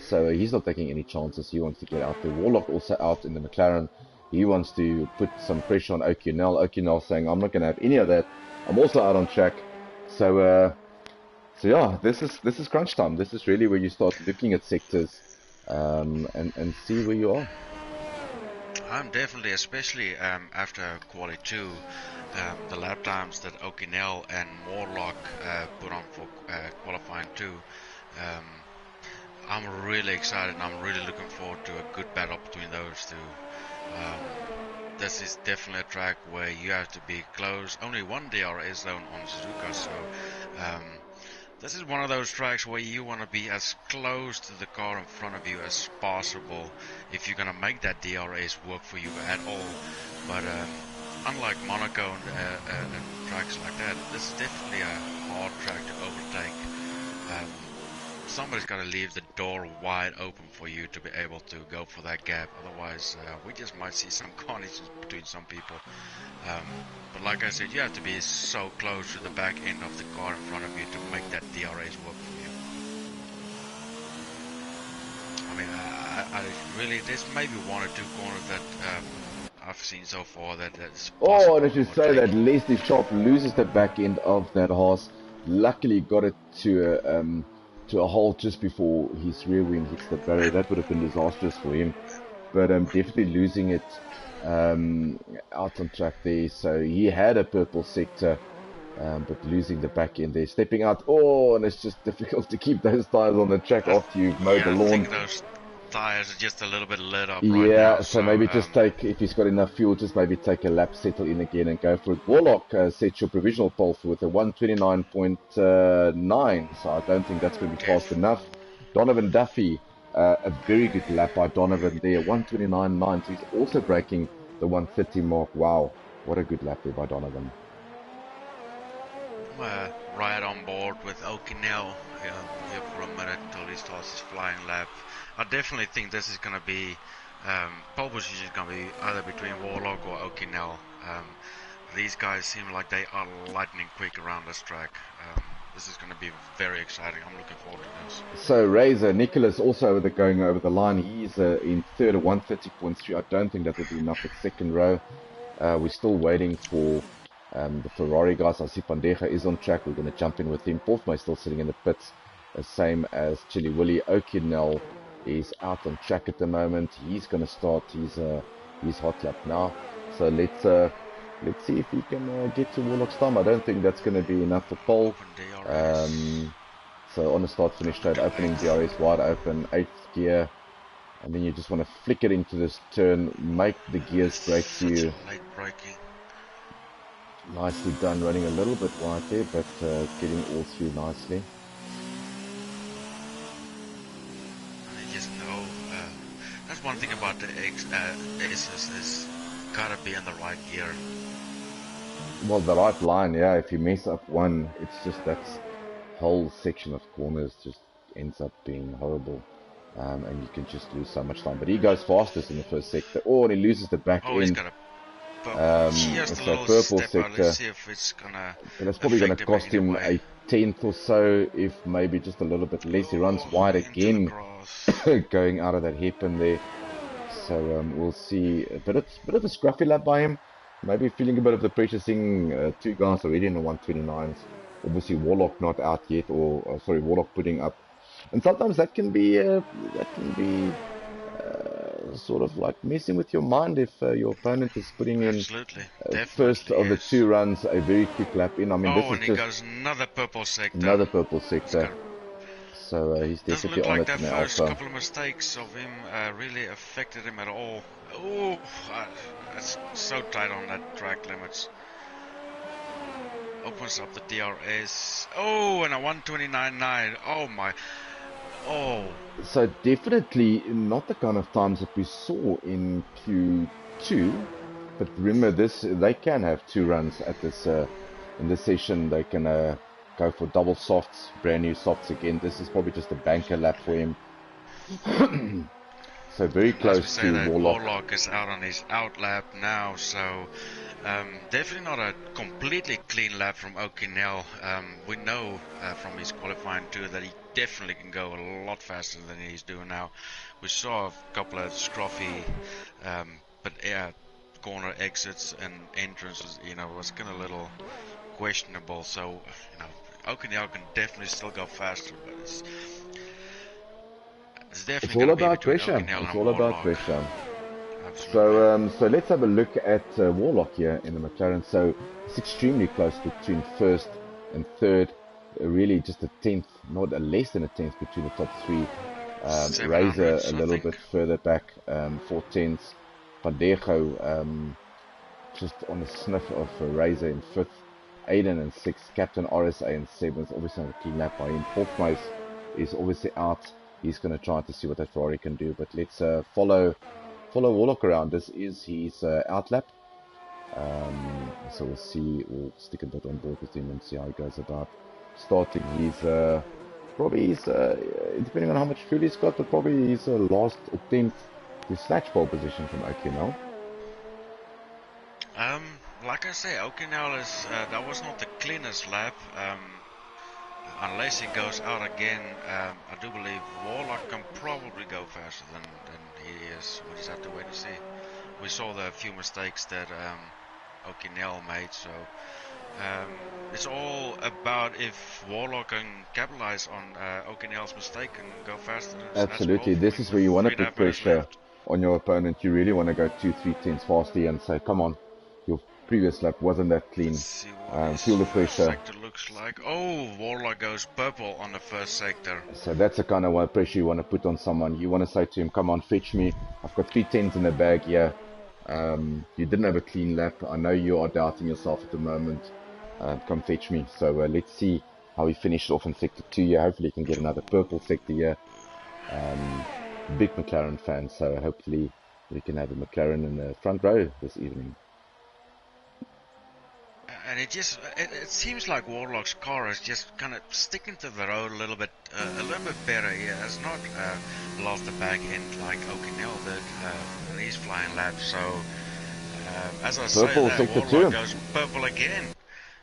so he's not taking any chances. He wants to get out there. Warlock also out in the McLaren. He wants to put some pressure on Okunel. Okunel saying, I'm not going to have any of that. I'm also out on track. So yeah, this is crunch time. This is really where you start looking at sectors and see where you are. I'm definitely, especially after quali 2, the lap times that Okunel and Warlock put on for qualifying 2. I'm really excited and I'm really looking forward to a good battle between those two. This is definitely a track where you have to be close. Only one DRS zone on Suzuka, so this is one of those tracks where you want to be as close to the car in front of you as possible if you're going to make that DRS work for you at all. But unlike Monaco and tracks like that, this is definitely a hard track to overtake. Somebody's got to leave the door wide open for you to be able to go for that gap. Otherwise, we just might see some carnage between some people. But like I said, you have to be so close to the back end of the car in front of you to make that DRS work for you. I mean, I really, there's maybe one or two corners that I've seen so far that's possible. Oh, and I should say that Leslie Sharp loses the back end of that horse. Luckily got it to a halt just before his rear wing hits the barrier. That would have been disastrous for him. But definitely losing it out on track there. So he had a purple sector, but losing the back end there. Stepping out. Oh, and it's just difficult to keep those tires on the track after you've mowed the lawn. I think those tires are just a little bit lit up right now, so maybe just take, if he's got enough fuel, just maybe take a lap, settle in again and go for it. Warlock sets your provisional pole for with a 129.9, so I don't think that's going to be fast enough. Donovan Duffy, a very good lap by Donovan there, 129.9, so he's also breaking the 130 mark. Wow, what a good lap there by Donovan. Right on board with Okunel here for a minute until he starts his flying lap. I definitely think this is going to be, pole position is going to be either between Warlock or Okunel. These guys seem like they are lightning quick around this track. This is going to be very exciting. I'm looking forward to this. So Razor, Nicholas also going over the line. He's in third at 130.3. I don't think that will be enough at second row. We're still waiting for the Ferrari guys. I see Pandeja is on track. We're going to jump in with him. Porfma is still sitting in the pits. Same as Chili Willy. Okunel is out on track at the moment. He's going to start his hot lap now. So let's see if he can get to Warlock's time. I don't think that's going to be enough for pole. So on the start finish straight, opening DRS wide open, 8th gear, and then you just want to flick it into this turn, make the gears brake to you. Nicely done, running a little bit wide there, but getting all through nicely. That's one thing about the Aces is gotta be in the right gear. Well, the right line, yeah. If you mess up one, it's just that whole section of corners just ends up being horrible, and you can just lose so much time. But he goes fastest in the first sector. Oh, and he loses the back end. He's got a purple sector. Let's see if it's gonna. And it's probably going to cost him a 10th or so, if maybe just a little bit less. He runs wide again, going out of that hairpin there. So we'll see a bit of a scruffy lap by him. Maybe feeling a bit of the pressure, seeing two guys already in the 129s. Obviously Warlock not out yet, or sorry, Warlock putting up. And sometimes that can be sort of like messing with your mind if your opponent is putting in Absolutely, first definitely of the is. 2 runs a very quick lap in. I mean, this Oh, is and he just goes another purple sector. another purple He's sector. got, So he's doesn't definitely look on like it that in the first Alpha. couple of mistakes of him really affected him at all. Oh, it's so tight on that track limits. Opens up the DRS. Oh, and a 129.9. Oh my. Oh. So definitely not the kind of times that we saw in Q2. But remember, they can have 2 runs at this in this session. They can go for double softs, brand new softs again. This is probably just a banker lap for him. So very close As we say, to that Warlock. Warlock is out on his out lap now, so definitely not a completely clean lap from O'Connell. We know from his qualifying tour that he definitely can go a lot faster than he's doing now. We saw a couple of scruffy, but corner exits and entrances, was kind of a little questionable. So, O'Connell can definitely still go faster, but it's It's definitely all going to be about between pressure. O'Connell It's and all about Warlock. pressure. Absolutely. So let's have a look at Warlock here in the McLaren. So it's extremely close between first and third. Really just a tenth, not a less than a tenth between the top 3. Razor a little bit further back, 4 tenths. Pandejo just on the sniff of Razor in 5th. Aiden in 6th. Captain RSA in 7th. Obviously not a clean lap by him. Hofmeis is obviously out. He's going to try to see what that Ferrari can do. But let's follow Warlock around. This is his out lap. So we'll stick a bit on board with him and see how he goes about starting. He's probably depending on how much fuel he's got, but probably his last attempt to snatch pole position from O'Connell. Like I say, O'Connell is that was not the cleanest lap. Unless he goes out again, I do believe Warlock can probably go faster than he is. We just have to wait and see. We saw the few mistakes that O'Connell made, so it's all about if Warlock can capitalize on O'Connell's mistake and go faster. Absolutely, this is where you want to put pressure on your opponent. You really want to go 2-3 tenths faster and say, come on, your previous lap wasn't that clean. Feel the pressure. Sector looks like. Oh, Warlock goes purple on the first sector. So that's the kind of pressure you want to put on someone. You want to say to him, come on, fetch me. I've got 3 tenths in the bag here. You didn't have a clean lap. I know you are doubting yourself at the moment. Come fetch me. So let's see how he finishes off in sector 2 here. Hopefully he can get another purple sector here. Big McLaren fan, so hopefully we can have a McLaren in the front row this evening. And it seems like Warlock's car is just kind of sticking to the road a little bit better. He has not lost the back end like O'Connell did in his flying lap. So as I purple say, that sector Warlock 2 goes purple again.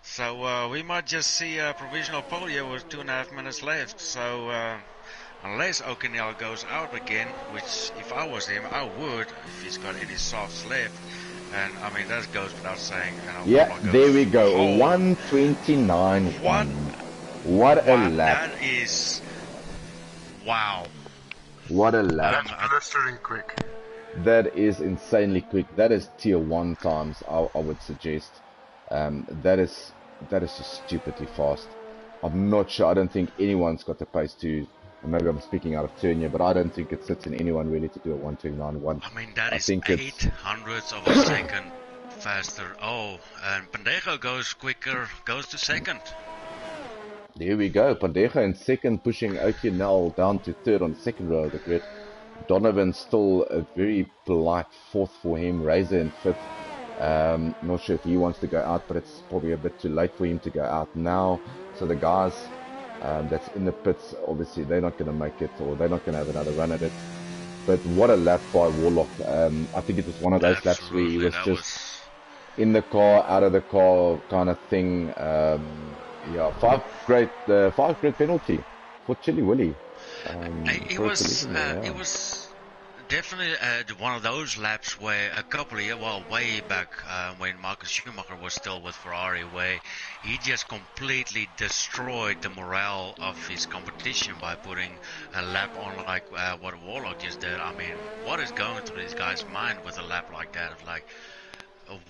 So we might just see a provisional pole here with 2.5 minutes left. So unless O'Connell goes out again, which if I was him, I would if he's got any softs left. And I mean, that goes without saying. Yeah, there we go. 129. What a lap. That is. Wow. What a lap. That's blistering quick. That is insanely quick. That is tier 1 times, I would suggest. That is just stupidly fast. I'm not sure. I don't think anyone's got the pace to. Maybe I'm speaking out of turn here, but I don't think it sits in anyone really to do a 129.1. I mean, that is 800ths of a second faster. Oh, and Pandejo goes quicker, goes to second. There we go. Pandejo in second, pushing O'Connell down to third on the second row of the grid. Donovan still a very polite fourth for him. Razor in fifth. Not sure if he wants to go out, but it's probably a bit too late for him to go out now. So the guys that's in the pits, obviously they're not going to make it, or they're not going to have another run at it. But what a lap by Warlock. I think it was one of those laps where he was just in the car, out of the car kind of thing. Yeah, 5 grade penalty for Chili Willy. It was definitely one of those laps where a couple of years, well, way back when Marcus Schumacher was still with Ferrari, where he just completely destroyed the morale of his competition by putting a lap on like what Warlock just did. I mean, what is going through this guy's mind with a lap like that? Of like,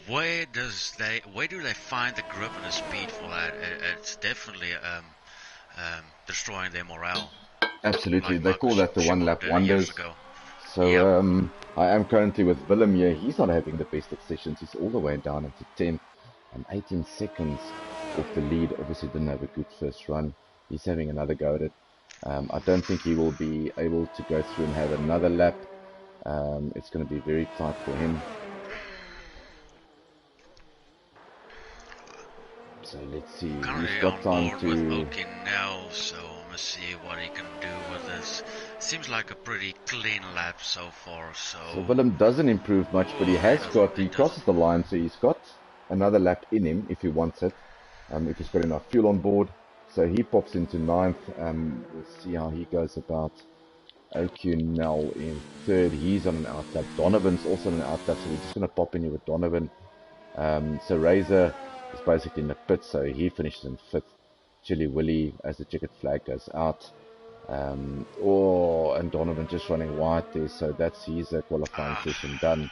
where do they find the grip and the speed for that? It's definitely destroying their morale, Absolutely, like they call Marcus that the one Schumacher lap did years wonders. ago. Yep. So I am currently with Willem here. He's not having the best of sessions. He's all the way down into 10th and 18 seconds off the lead. Obviously didn't have a good first run. He's having another go at it. I don't think he will be able to go through and have another lap. It's going to be very tight for him. So let's see. Currently He's got on time board to. with Oki now, so I'm gonna see what he can do with this. Seems like a pretty clean lap so far. So Willem doesn't improve much, but he has got. He crosses the line, so he's got another lap in him if he wants it. If he's got enough fuel on board, so he pops into 9th. We'll see how he goes about. OQ now in 3rd. He's on an outlap. Donovan's also on an outlap, so we're just going to pop in here with Donovan. So Razor is basically in the pit, so he finishes in 5th. Chili Willy, as the checkered flag goes out. And Donovan just running wide there, so that's his qualifying session done.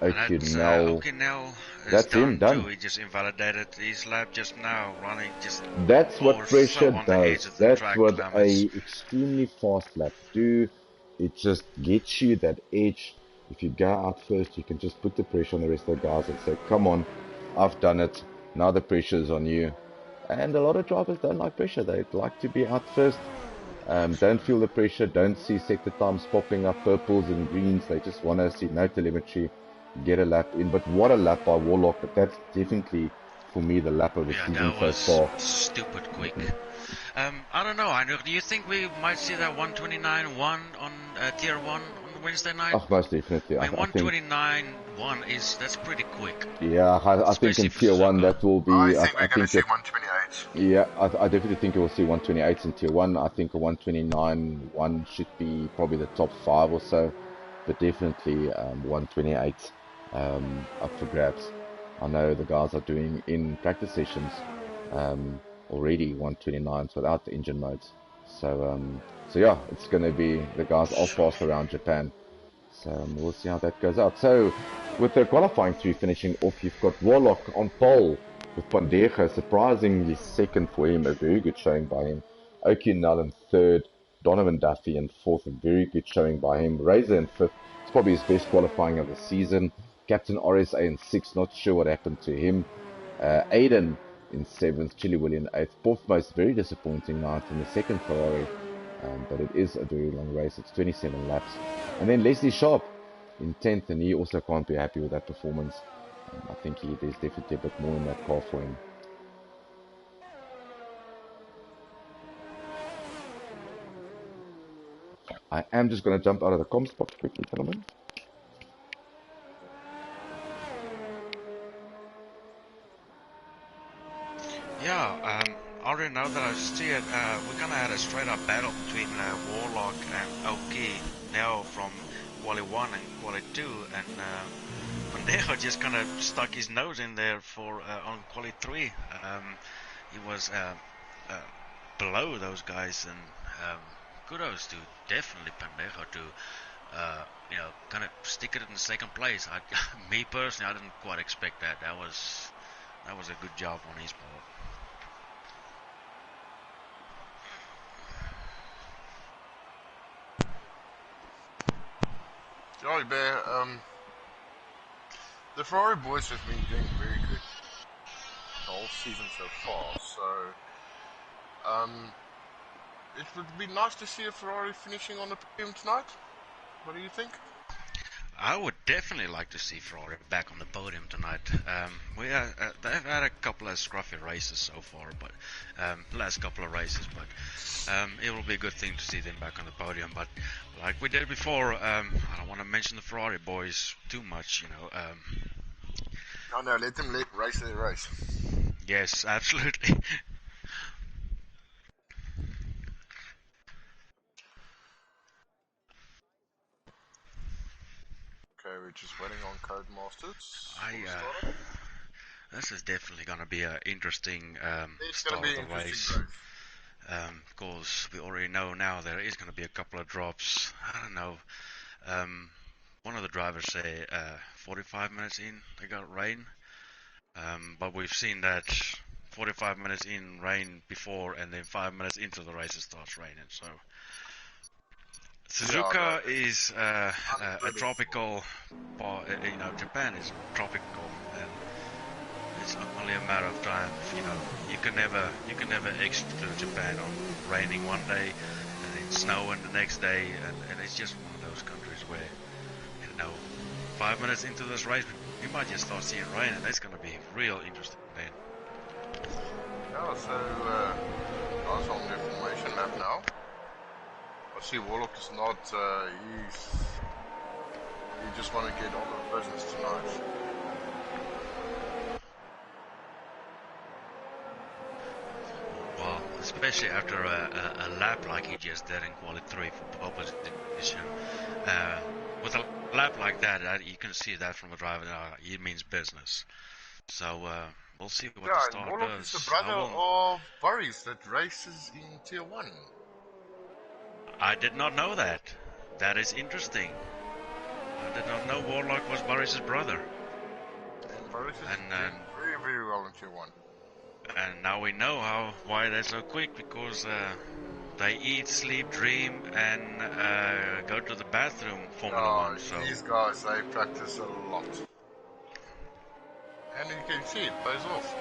Okinel is done too. He just invalidated his lap just now, running just. That's what pressure does. That's what a extremely fast lap do. It just gets you that edge. If you go out first, you can just put the pressure on the rest of the guys and say, "Come on, I've done it. Now the pressure is on you." And a lot of drivers don't like pressure. They like to be out first. Don't feel the pressure. Don't see sector times popping up, purples and greens. They just want to see no telemetry, get a lap in. But what a lap by Warlock. But that's definitely, for me, the lap of the season so far. Stupid quick. I don't know. Do you think we might see that 129.1 on Tier 1 on Wednesday night? Oh, most definitely. I mean, 129.1 that's pretty quick. Yeah, I think in Tier 1 that will be. I think we're going to see 128. Yeah, I definitely think we'll see 128 in Tier 1. I think a 129.1 should be probably the top 5 or so, but definitely 128 up for grabs. I know the guys are doing in practice sessions already 129s without the engine modes. So yeah, it's going to be, the guys are fast around Japan. So we'll see how that goes out. So with the qualifying 3 finishing off, you've got Warlock on pole with Pandejo, surprisingly 2nd for him, a very good showing by him. Okinel in 3rd, Donovan Duffy in 4th, a very good showing by him. Razor in 5th, it's probably his best qualifying of the season. Captain RSA in 6th, not sure what happened to him. Aiden in 7th, Chili Willy in 8th. Bothmost very disappointing 9th in the 2nd Ferrari, but it is a very long race. It's 27 laps. And then Leslie Sharp in 10th, and he also can't be happy with that performance. I think there's definitely a bit more in that car for him. I am just going to jump out of the comms box quickly, gentlemen. Yeah, I already know that I see it. We're gonna have a straight up battle between Warlock and Oki now from Quali 1 and Quali 2, and Pandejo just kind of stuck his nose in there for on Quali 3. He was below those guys, and kudos to definitely Pandejo to kind of stick it in the 2nd place. Me personally, I didn't quite expect that. That was a good job on his part. Jolly Bear, the Ferrari boys have been doing very good the whole season so far, so it would be nice to see a Ferrari finishing on the podium tonight. What do you think? I would definitely like to see Ferrari back on the podium tonight. They've had a couple of scruffy races so far, but last couple of races, but it will be a good thing to see them back on the podium. But like we did before, I don't want to mention the Ferrari boys too much, Oh no, let them race their race. Yes, absolutely. we're just waiting on Codemasters. This is definitely going to be an interesting It's start going to be of the interesting race. race. Because we already know now there is going to be a couple of drops. I don't know. One of the drivers say 45 minutes in they got rain, but we've seen that 45 minutes in rain before, and then 5 minutes into the race it starts raining. So Suzuka is a tropical, Japan is tropical, and it's only a matter of time. You can never exclude Japan on raining one day and then snowing the next day, and it's just one of those countries where 5 minutes into this race we might just start seeing rain, and that's going to be real interesting then. Yeah, so guys on the formation lap now. I see Warlock is not, he just want to get on the business tonight. Well, especially after a lap like he just did in quali 3 for pole position. With a lap like that, you can see that from the driver, it means business. So we'll see what the start Warlock does. is the brother of Boris that races in Tier 1. I did not know that. That is interesting. I did not know Warlock was Boris's brother. And Boris is doing very, very well in Tier 1. And now we know why they're so quick, because they eat, sleep, dream, and go to the bathroom, Formula 1. So these guys, they practice a lot. And you can see it pays off.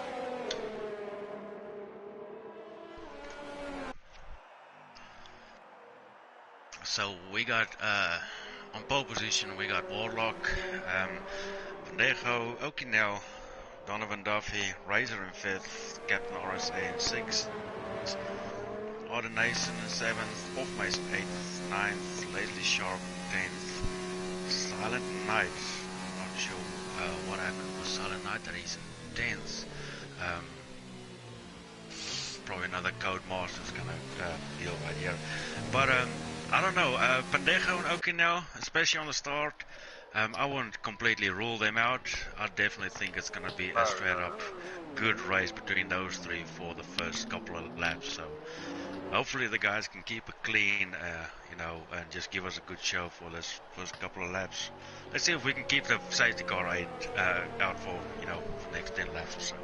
So we got, on pole position, we got Warlock, Vandejo, Okinel, Donovan Duffy, Razor in 5th, Captain RSA in 6th, Arden Nason in 7th, Off Mason 8th, 9th, Leslie Sharp 10th, Silent Knight, I'm not sure what happened with Silent Knight, that he's in 10th. Probably another Codemasters kind of deal right here. But I don't know, Pandejo and Okinel, especially on the start, I wouldn't completely rule them out. I definitely think it's going to be a straight up good race between those three for the first couple of laps. So hopefully the guys can keep it clean, and just give us a good show for this first couple of laps. Let's see if we can keep the safety car out for, the next 10 laps or so.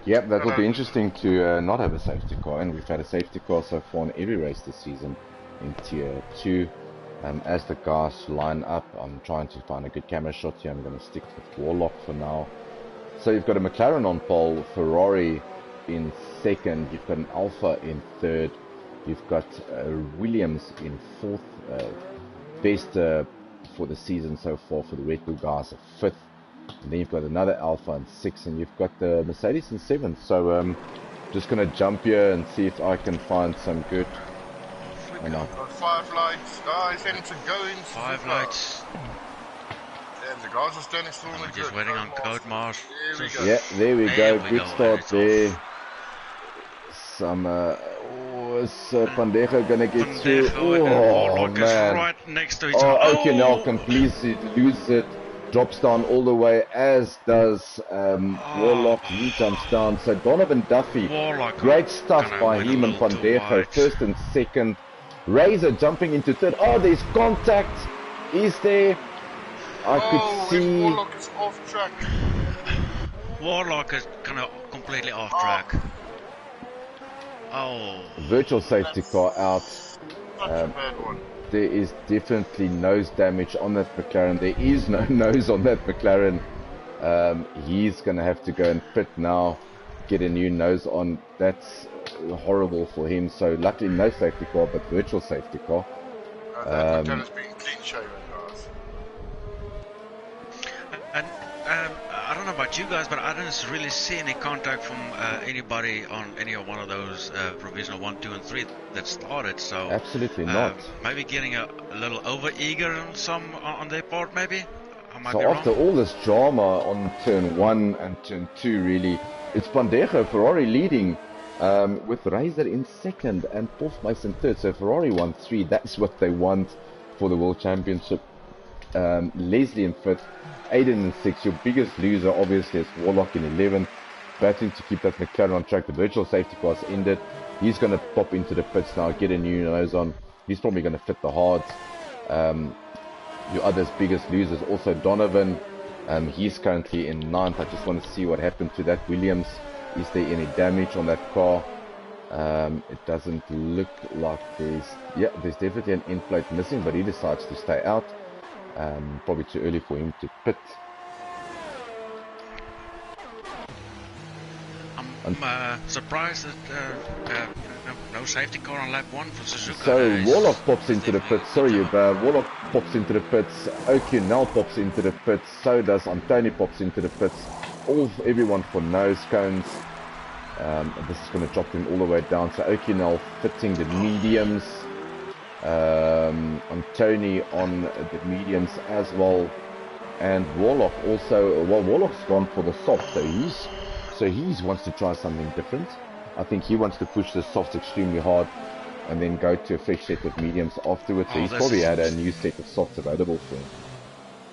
Yep, that will be interesting to not have a safety car, and we've had a safety car so far in every race this season in Tier 2. As the guys line up, I'm trying to find a good camera shot here. I'm going to stick with Warlock for now. So you've got a McLaren on pole, Ferrari in 2nd, you've got an Alfa in 3rd, you've got Williams in 4th, best for the season so far for the Red Bull guys at 5th, and then you've got another Alfa in 6th, and you've got the Mercedes in 7th. So just going to jump here and see if I can find some good. Got 5 lights, guys, and to go in 5 lights. And the guys are standing still in the just waiting on Codemasters. There we go. Yeah, there we go. Good start there. Some Pandejo gonna get through. Oh man! Right next to each other. Okinel completely lose it. Drops down all the way, as does Warlock. He jumps down. So Donovan Duffy, great stuff by him and Pandejo, 1st and 2nd. Razor jumping into 3rd. Oh, there's contact. Is there? I could see. Warlock is off track. Warlock is kind of completely off track. Oh. Virtual safety car out. Such a bad one. There is definitely nose damage on that McLaren. There is no nose on that McLaren. He's going to have to go and pit now, get a new nose on. That's horrible for him. So luckily no safety car, but virtual safety car. That McLaren's being clean shaven, guys. And I don't know about you guys, but I didn't really see any contact from anybody on any of one of those provisional 1, 2, and 3 that started. So absolutely not. Maybe getting a little over eager on their part, maybe. I might so be after wrong. all this drama on turn 1 and turn 2, really, it's Pandejo, Ferrari leading with Razor in 2nd and Hofmeister in 3rd. So Ferrari won 3. That's what they want for the World Championship. Leslie in 5th, Aiden in 6th. Your biggest loser obviously is Warlock in 11th, battling to keep that McLaren on track. The virtual safety car's ended. He's going to pop into the pits now, get a new nose on. He's probably going to fit the hards. Your other's biggest losers also Donovan. He's currently in 9th. I just want to see what happened to that Williams. Is there any damage on that car? It doesn't look like there's definitely an end plate missing, but he decides to stay out. Probably too early for him to pit. I'm surprised that no safety car on lap 1 for Suzuka. So Warlock pops into the pits. Sorry, Warlock pops into the pits. O'Connell pops into the pits. So does Antoni pops into the pits. Everyone for nose cones. This is going to drop them all the way down. So O'Connell fitting the mediums. Antoni on the mediums as well. And Warlock also. Well, Warlock's gone for the soft. So he wants to try something different. I think he wants to push the softs extremely hard and then go to a fresh set of mediums afterwards. So he's probably had a new set of softs available for him.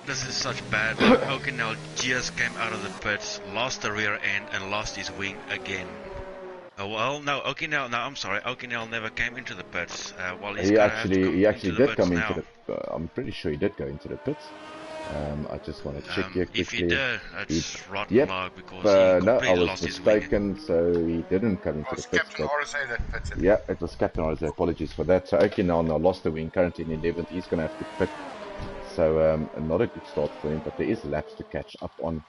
This is such bad. O'Connell just came out of the pits, lost the rear end and lost his wing again. Well, no, O'Connell. No, I'm sorry. O'Connell never came into the pits. He actually did come into the. I'm pretty sure he did go into the pits. I just want to check here quickly. If he did, it's rotten luck because he completely lost his wing. No, I was mistaken, so he didn't come into the pits. Captain RSA that pits him. Yeah, it was Captain RSA. Apologies for that. So O'Connell now lost the wing, currently in 11th. He's going to have to pit. So not a good start for him, but there is laps to catch up on.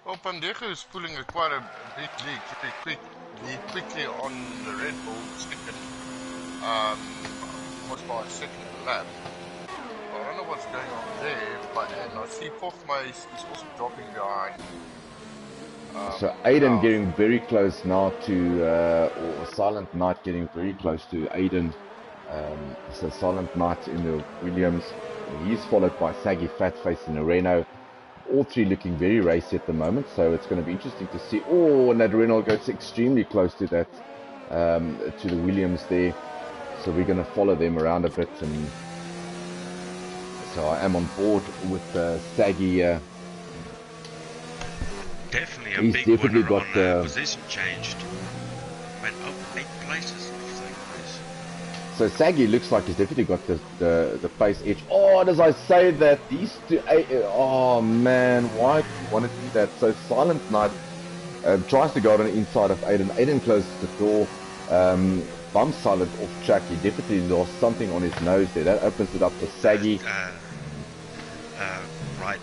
Well, Pandejo is pulling quite a big lead quickly on the Red Bull second. Almost by a second lap. I don't know what's going on there, and I see Pochma is also dropping behind. So Aiden getting very close now to, or Silent Knight getting very close to Aiden. So Silent Knight in the Williams. He's followed by Saggy Fatface in the Renault. All three looking very racy at the moment, so it's going to be interesting to see. Oh, and that Renault goes extremely close to that, to the Williams there. So we're going to follow them around a bit, and so I am on board with Saggy. Definitely a he's big definitely winner got on position changed. Went up 8 places. So Saggy looks like he's definitely got the pace edge. Oh, as I say that, these two, oh man, why do you want to do that? So Silent Knight tries to go on the inside of Aiden. Aiden closes the door, bumps Silent off track. He definitely lost something on his nose there. That opens it up for Saggy. Right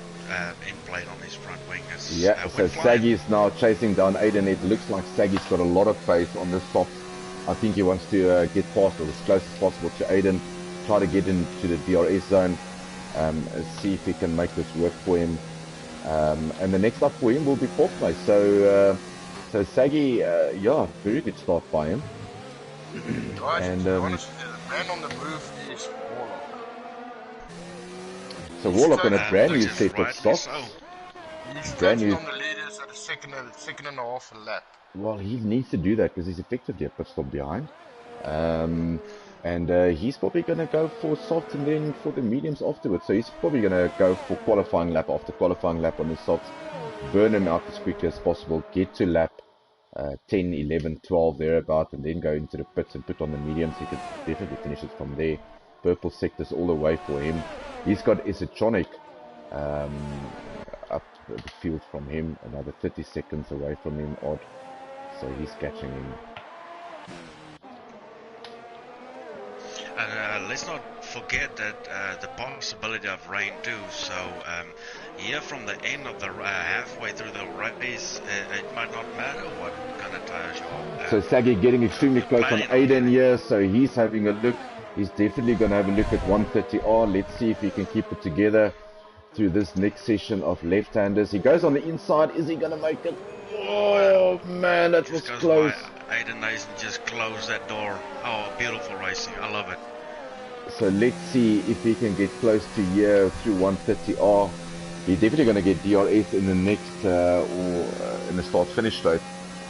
end plate on his front wing. Yeah, so Saggy is now chasing down Aiden. It looks like Saggy's got a lot of pace on this soft. I think he wants to get past or as close as possible to Aiden, try to get into the DRS zone, see if he can make this work for him. And the next up for him will be Pochma. So Saggy, yeah, very good start by him. Guys, and honestly, the man on the move is Warlock. So Warlock on a brand new set of softs. He's taking on the leaders at a second and a half a lap. Well, he needs to do that because he's effectively a pit stop behind. And he's probably going to go for softs and then for the mediums afterwards. So he's probably going to go for qualifying lap after qualifying lap on the softs, burn them out as quickly as possible, get to lap 10, 11, 12 thereabout, and then go into the pits and put on the mediums. He could definitely finish it from there. Purple sector's all the way for him. He's got Esotronic up the field from him, another 30 seconds away from him, odd. So he's catching him. Let's not forget that the possibility of rain too. So here from the end of the halfway through the race, it might not matter what kind of tires you have. So Saggy getting extremely close on Aiden here. So he's having a look. He's definitely going to have a look at 130R. Let's see if he can keep it together through this next session of left-handers. He goes on the inside. Is he going to make it? Oh man, that was close. Aiden Nason just closed that door. Oh, beautiful racing. I love it. So let's see if he can get close to here through 130R. He's definitely going to get DRS in the next in the start-finish straight.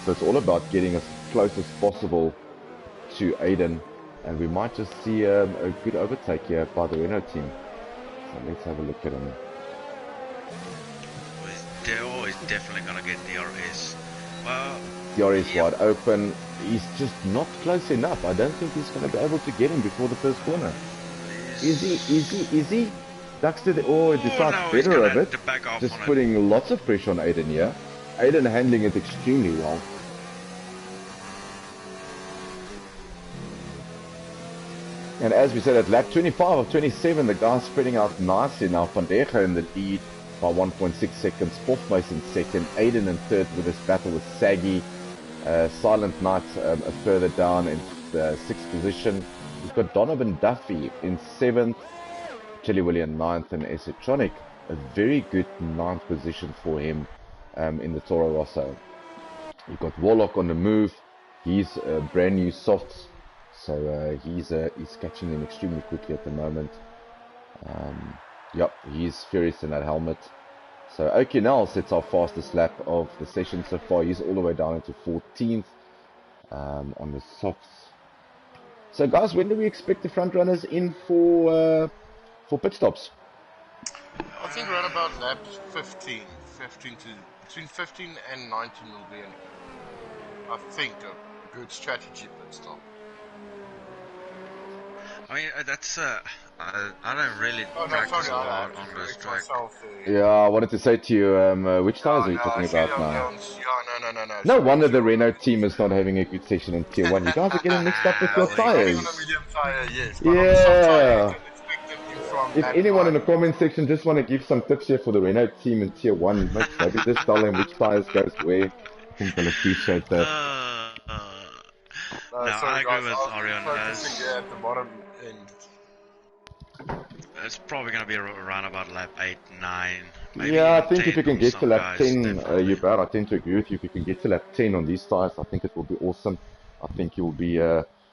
So it's all about getting as close as possible to Aiden. and we might just see a good overtake here by the Renault team. So let's have a look at him. He's definitely gonna get DRS. Well, DRS wide open. He's just not close enough. I don't think he's going to be able to get him before the first corner. Is he? Ducks to the... Oh, he decides better of it. Just putting lots of pressure on Aiden here. Aiden handling it extremely well. And as we said, at lap 25 of 27, the guy's spreading out nicely now. Van der Gaar in the lead by 1.6 seconds. Fourth place in second. Aiden in third with this battle with Saggy. Silent Knight further down in the sixth position. We've got Donovan Duffy in seventh. Kelly William ninth, and Esetronic a very good ninth position for him in the Toro Rosso. We've got Warlock on the move. He's brand new softs, so he's catching them extremely quickly at the moment. Yep, he's furious in that helmet. So O'Connell sets our fastest lap of the session so far. He's all the way down into 14th on the softs. So guys, when do we expect the front runners in for pit stops? I think around about lap 15 between 15 and 19 will be, I think, a good strategy pit stop. I mean, that's I don't really practice a lot on this track. Yeah, I wanted to say to you, which tires are you talking about now? No wonder the Renault team is not having a good session in Tier 1. You guys are getting mixed up with your tires. Yeah. If anyone in the comment section just want to give some tips here for the Renault team in Tier 1, maybe just tell them which tires goes where. I think they'll appreciate that. I agree with Arion. At the bottom end. It's probably going to be around about lap 8, 9. Maybe yeah, I think 10 if you can get to lap 10, I tend to agree with you. If you can get to lap 10 on these tires, I think it will be awesome. I think you'll be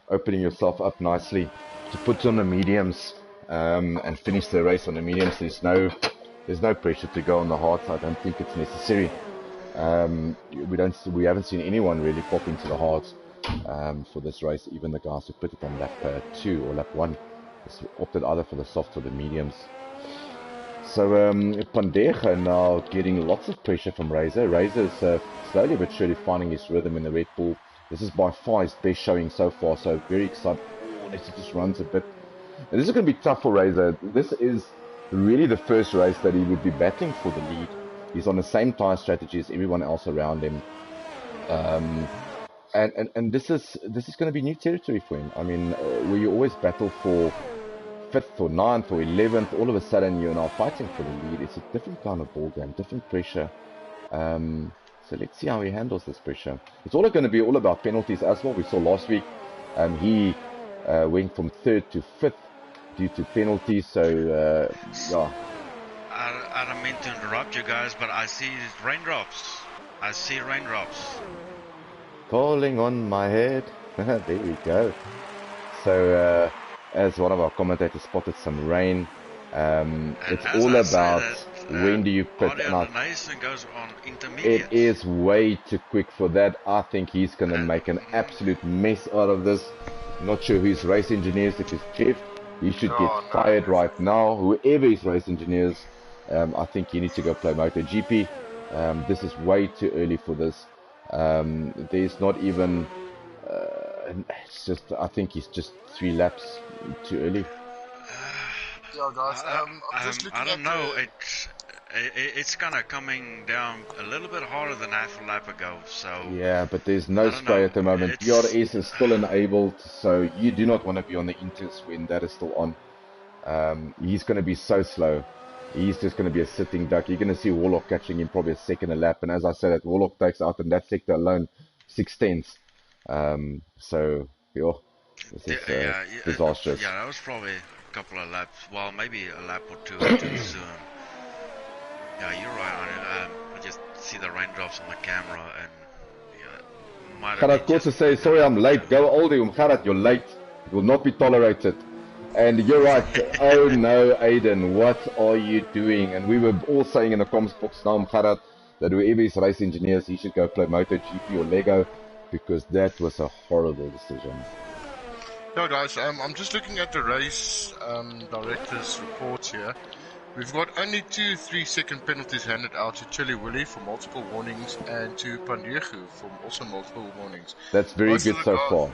opening yourself up nicely to put on the mediums and finish the race on the mediums. There's no pressure to go on the hards. I don't think it's necessary. We haven't seen anyone really pop into the hards for this race. Even the guys who put it on lap 2 or lap 1 opted either for the softs or the mediums. So Van der Gaar now getting lots of pressure from Razor. Razor's slowly but surely finding his rhythm in the Red Bull. This is by far his best showing so far, so very excited. Oh, he just runs a bit. And this is going to be tough for Razor. This is really the first race that he would be battling for the lead. He's on the same tyre strategy as everyone else around him. And this is going to be new territory for him. I mean, where you always battle for 5th or 9th or 11th, all of a sudden you're now fighting for the lead. It's a different kind of ball game, different pressure. So let's see how he handles this pressure. It's all going to be all about penalties as well. We saw last week he went from 3rd to 5th due to penalties. So yeah. I don't mean to interrupt you guys, but I see raindrops. I see raindrops. Falling on my head. There we go. So as one of our commentators spotted some rain, it's all about when do you pit. Goes on intermediate. It is way too quick for that. I think he's going to make an absolute mess out of this. Not sure who's race engineers. If it's Jeff, he should get fired right now. Whoever is race engineers, I think you need to go play MotoGP. This is way too early for this. There's not even it's just, I think he's just 3 laps too early. Yeah, guys, I don't know. It's kind of coming down a little bit harder than half a lap ago. So yeah, but there's no spray at the moment. DRS is still enabled, so you do not want to be on the inters when that is still on. He's going to be so slow. He's just going to be a sitting duck. You're going to see Warlock catching him probably a second a lap. And as I said, Warlock takes out in that sector alone 6/10. So, yeah, this is disastrous. Yeah, that was probably a couple of laps. Well, maybe a lap or 2 too soon. Yeah, you're right. I just see the raindrops on the camera and yeah, Gerard Kootse says, sorry I'm late. Go older, Gerard, you're late. It will not be tolerated. And you're right. Oh no, Aiden, what are you doing? And we were all saying in the comments box now, Gerard, that whoever is race engineers, he should go play MotoGP or Lego, because that was a horrible decision. No, guys, I'm just looking at the race director's report here. We've got only 2 3-second penalties handed out to Chili Willy for multiple warnings and to Pandegu for also multiple warnings. That's very Most good of the so guys- far.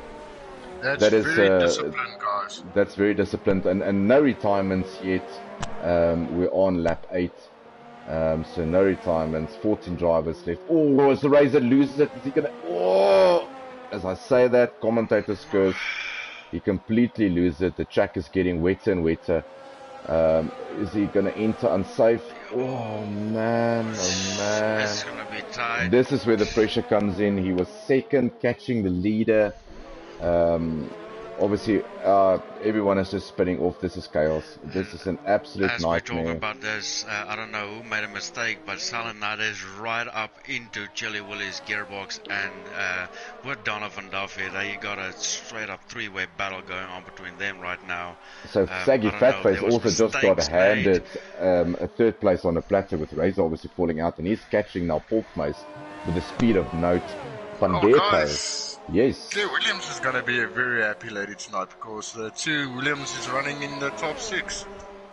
That's That is, very disciplined, guys. That's very disciplined, and no retirements yet. We're on lap 8, so no retirements. 14 drivers left. Oh, as the Razor loses it, is he gonna? Oh, as I say that, commentator's curse. He completely loses it. The track is getting wetter and wetter. Is he gonna enter unsafe? Oh man, oh man. It's gonna be tight. This is where the pressure comes in. He was second, catching the leader. Obviously, everyone is just spinning off. This is chaos. This is an absolute As we talk nightmare. about this, I don't know who made a mistake, but Silent Night is right up into Chili Willy's gearbox, and with Donovan Duffy, they got a straight up 3-way battle going on between them right now. So Saggy I don't know, Fatface there was also just got mistakes handed a third place on the plateau, with Razor obviously falling out, and he's catching now fourth place with the speed of note. Oh, Pandeko, guys. yes. Claire Williams is going to be a very happy lady tonight because the 2 Williams is running in the top 6.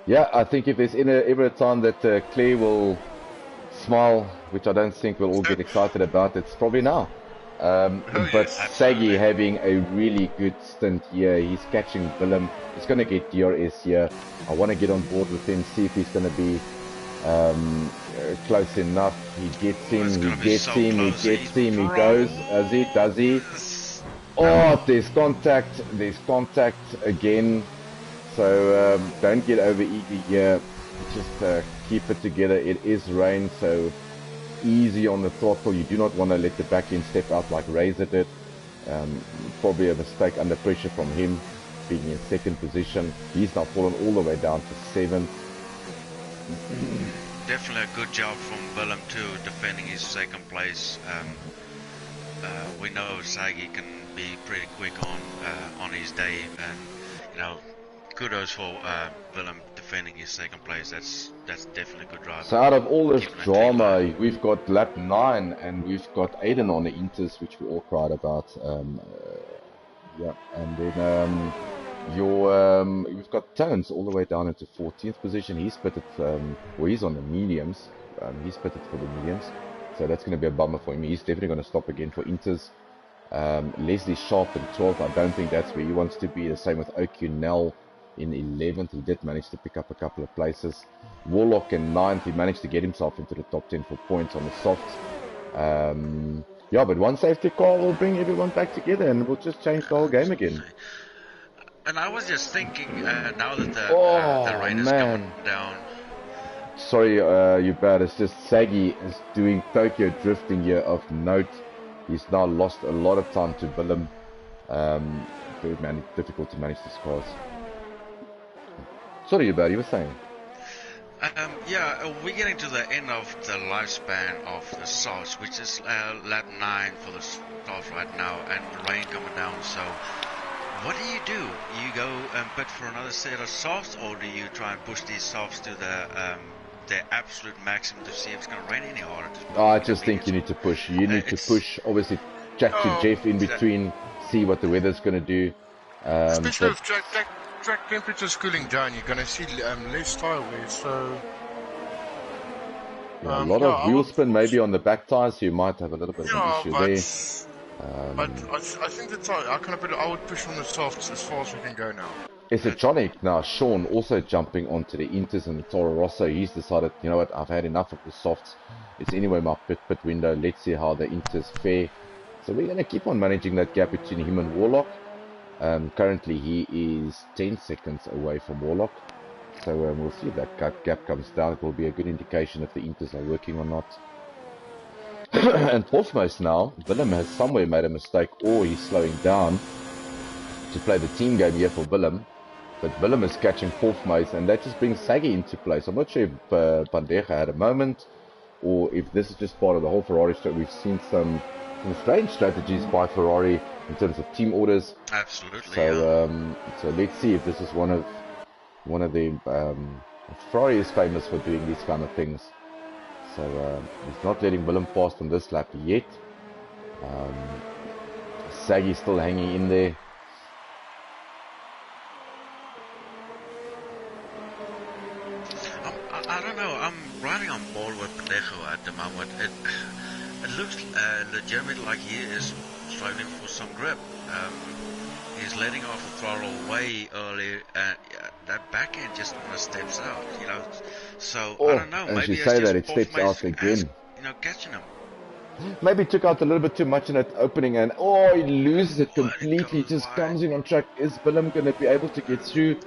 Yeah, I think if there's ever a time that Claire will smile, which I don't think we'll all get excited about, it's probably now. But yes, Saggy having a really good stint here. He's catching Willem. He's going to get DRS here. I want to get on board with him, see if he's going to be close enough. He gets him, it's he gonna be gets so him, he close. gets He's him, he pro. goes. Does he? Oh, there's contact again. So don't get over eager here. Just keep it together. It is rain, so easy on the throttle. You do not want to let the back end step out like Razor did. Probably a mistake under pressure from him, being in second position. He's now fallen all the way down to 7th. Definitely a good job from Willem too, defending his second place. We know Saggy can be pretty quick on his day, and you know, kudos for Willem defending his second place. That's definitely a good drive. So out of all this Keeping it drama, we've got lap 9 and we've got Aiden on the Inters, which we all cried about. Yeah, and then you've got Tones all the way down into 14th position. He's pitted, well, he's on the mediums. He's pitted for the mediums, so that's going to be a bummer for him. He's definitely going to stop again for Inters. Leslie Sharp in 12th. I don't think that's where he wants to be. The same with O'Connell in 11th. He did manage to pick up a couple of places. Warlock in 9th. He managed to get himself into the top 10 for points on the softs. Yeah, but one safety car will bring everyone back together and we'll just change the whole game again. And I was just thinking, now that the rain is coming down. Sorry, you bad. It's just Saggy is doing Tokyo drifting here of note. He's now lost a lot of time to Willem. Very difficult to manage these cars. Sorry, you bad. You were saying. Yeah, we're getting to the end of the lifespan of the softs, which is lap 9 for the softs right now, and the rain coming down. So, what do? You go and pit for another set of softs, or do you try and push these softs to the absolute maximum to see if it's going to rain any harder? I just think you need to push. You need to push. Obviously, chat to Jeff in between, see what the weather's going to do. Especially if track temperature's cooling down, you're going to see less tire wear, so... Yeah, a lot of wheel spin maybe on the back tires, so you might have a little bit of an issue there. But I think the tire, I would push on the softs as far as we can go now. Esotronic now, Sean also jumping onto the Inters and the Toro Rosso. He's decided, you know what, I've had enough of the softs. It's anyway my pit window. Let's see how the Inters fare. So we're going to keep on managing that gap between him and Warlock. Currently he is 10 seconds away from Warlock. So we'll see if that gap comes down. It will be a good indication if the Inters are working or not. And fourthmost now, Willem has somewhere made a mistake, or he's slowing down to play the team game here for Willem. But Willem is catching fourthmost, and that just brings Saggy into place. I'm not sure if Pandega had a moment, or if this is just part of the whole Ferrari story. We've seen some strange strategies by Ferrari in terms of team orders. Absolutely. So, so let's see if this is one of the Ferrari is famous for doing these kind of things. So he's not letting Willem past on this lap yet. Saggy's still hanging in there. I don't know. I'm riding on board with Pendejo at the moment. It looks legitimate like he is struggling for some grip. He's letting off the throttle way early, and that back end just almost steps out, you know. So I don't know. As Maybe you it's say just that, it steps out again. you know, catching him. Maybe took out a little bit too much in that opening, and he loses it completely. It goes Just wide. comes in on track. Is Willem going to be able to get through?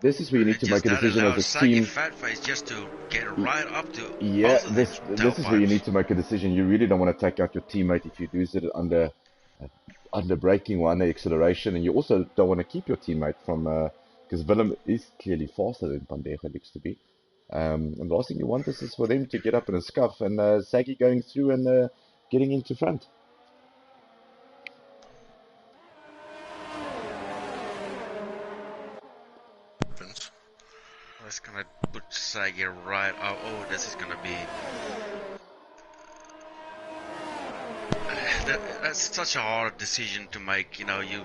This is where you need to make a decision as a Saggy team. fat face just to get right up to Yeah, both of this them is where you need to make a decision. You really don't want to take out your teammate if you lose it under braking or under acceleration, and you also don't want to keep your teammate from because Willem is clearly faster than Pendejo looks to be. And the last thing you want is for them to get up in a scuff and Saggy going through and getting into front. That's gonna put Saggy right out. Oh, this is gonna be. That's such a hard decision to make. You know, you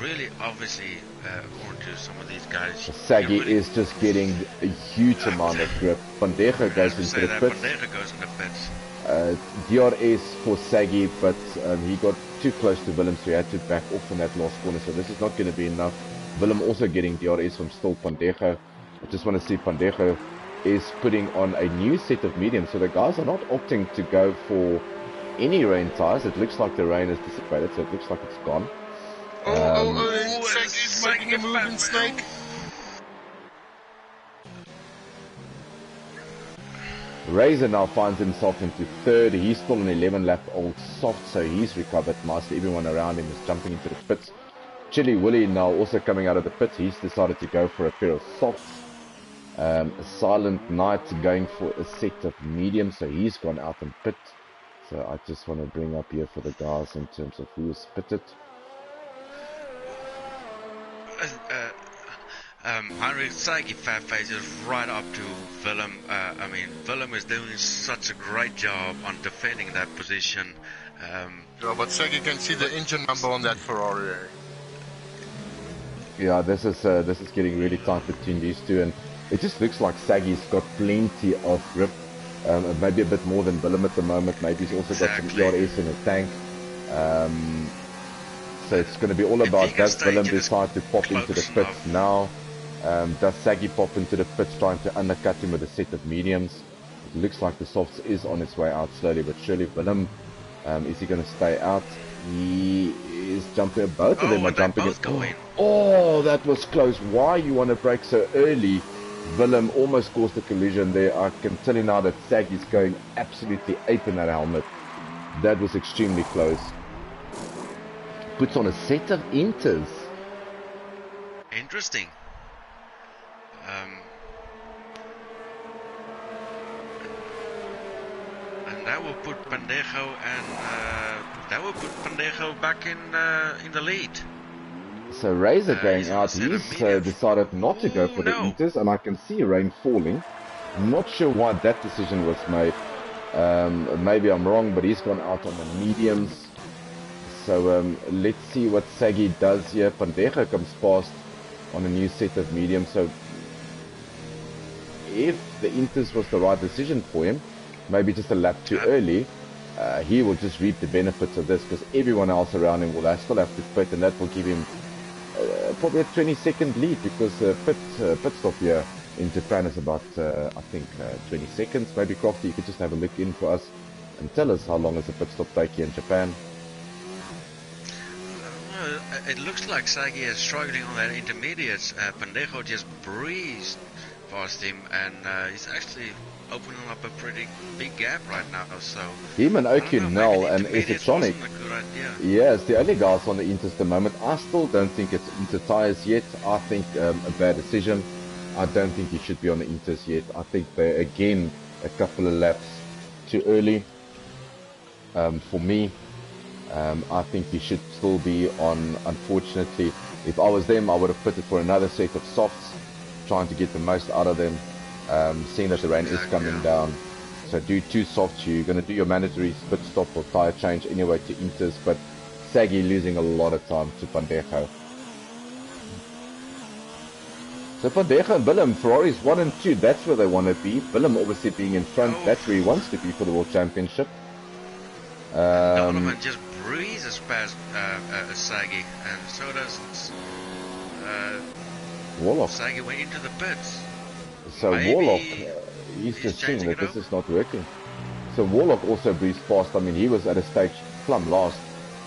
really obviously, according to some of these guys, Saggy is just getting a huge amount of grip. Pendejo goes into the pits. Pendejo goes in the pits. DRS for Saggy, but he got too close to Willem, so he had to back off in that last corner. So this is not going to be enough. Willem also getting DRS from still Pendejo. I just want to see Pendejo is putting on a new set of mediums. So the guys are not opting to go for any rain tires. It looks like the rain is dissipated, so it looks like it's gone. Saggy's making a move in Snake. Razor now finds himself into third. He's still an 11-lap old soft, so he's recovered nicely. Everyone around him is jumping into the pits. Chili Willy now also coming out of the pits. He's decided to go for a pair of softs. Silent Knight going for a set of mediums, so he's gone out and pit. So I just want to bring up here for the guys in terms of who's pitted. Heinrich Saggy fat face is right up to Willem. I mean, Willem is doing such a great job on defending that position. Yeah, but Saggy can see the engine number on that Ferrari. Yeah, this is getting really tight between these two, and it just looks like Saggy's got plenty of grip. Maybe a bit more than Willem at the moment. Maybe he's also got some ERS in his tank. So it's going to be all about, does Willem decide to pop into the pits now? Does Saggy pop into the pits trying to undercut him with a set of mediums? It looks like the softs is on its way out slowly but surely. Willem, is he going to stay out? He is jumping. Both of them are jumping in. Oh, that was close. Why you want to brake so early? Willem almost caused a collision there. I can tell you now that Saggy's going absolutely ape in that helmet. That was extremely close. Puts on a set of inters. Interesting. And that will put Pendejo back in the lead. So Razor going out, he's decided not to go for the inters, and I can see rain falling. Not sure why that decision was made. Maybe I'm wrong, but he's gone out on the mediums. So let's see what Saggy does here. Pendejo comes past on a new set of mediums. So if the inters was the right decision for him, maybe just a lap too early, he will just reap the benefits of this, because everyone else around him will still have to pit, and that will give him probably a 20-second lead, because pit stop here in Japan is about, I think, 20 seconds. Maybe Crofty, you could just have a look in for us and tell us how long does a pit stop take here in Japan. It looks like Saggy is struggling on that intermediates. Pendejo just breezed past him, and he's actually opening up a pretty big gap right now. So him and O'Connell and Esotronic, yeah, it's the only guys on the inters at the moment. I still don't think it's inter tires yet. I think a bad decision. I don't think he should be on the inters yet. I think they're again a couple of laps too early for me. I think he should still be on. Unfortunately, if I was them, I would have pitted for another set of softs, trying to get the most out of them, seeing that the rain is coming down. So do 2 softs. You're going to do your mandatory pit stop or tire change anyway to inters, but Saggy losing a lot of time to Pendejo. So Van Degen and Willem, Ferrari's 1 and 2, that's where they want to be. Willem obviously being in front, that's where he wants to be for the World Championship. Donovan just breezes past Sagi, and so does Warlock. Sagi went into the pits. So Maybe Warlock, he's just seeing that this is not working. So Warlock also breezed past. I mean, he was at a stage plumb last.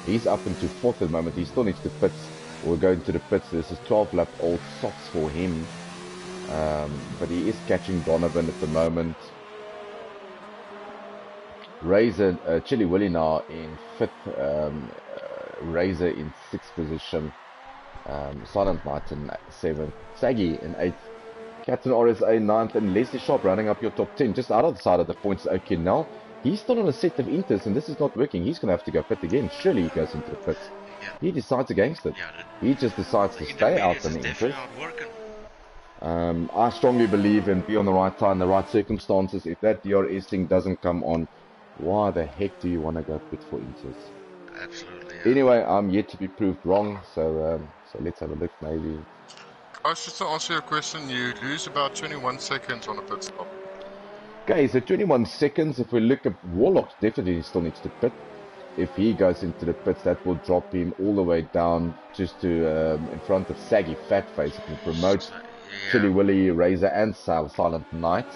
He's up into 4th at the moment. He still needs to pits. We're going to the pits. This is 12-lap-old softs for him. But he is catching Donovan at the moment. Razor, Chili Willy now in 5th. Razor in 6th position. Silent Knight in 7th. Sagi in 8th. Captain RSA 9th. And Leslie Sharp running up your top 10. Just out of the side of the points, O'Connell. He's still on a set of inters, and this is not working. He's going to have to go pit again. Surely he goes into the pits. Yeah. He decides against it. Yeah, He just decides to stay out on the inters. I strongly believe in be on the right time, the right circumstances. If that DRS thing doesn't come on, why the heck do you want to go pit for inters? Absolutely. Yeah. Anyway, I'm yet to be proved wrong, so let's have a look maybe. Just to answer your question, you lose about 21 seconds on a pit stop. Okay, so 21 seconds. If we look at Warlock, definitely still needs to pit. If he goes into the pits, that will drop him all the way down just to in front of Saggy Fatface. It will promote Chili Willy, Razor, and Silent Knight.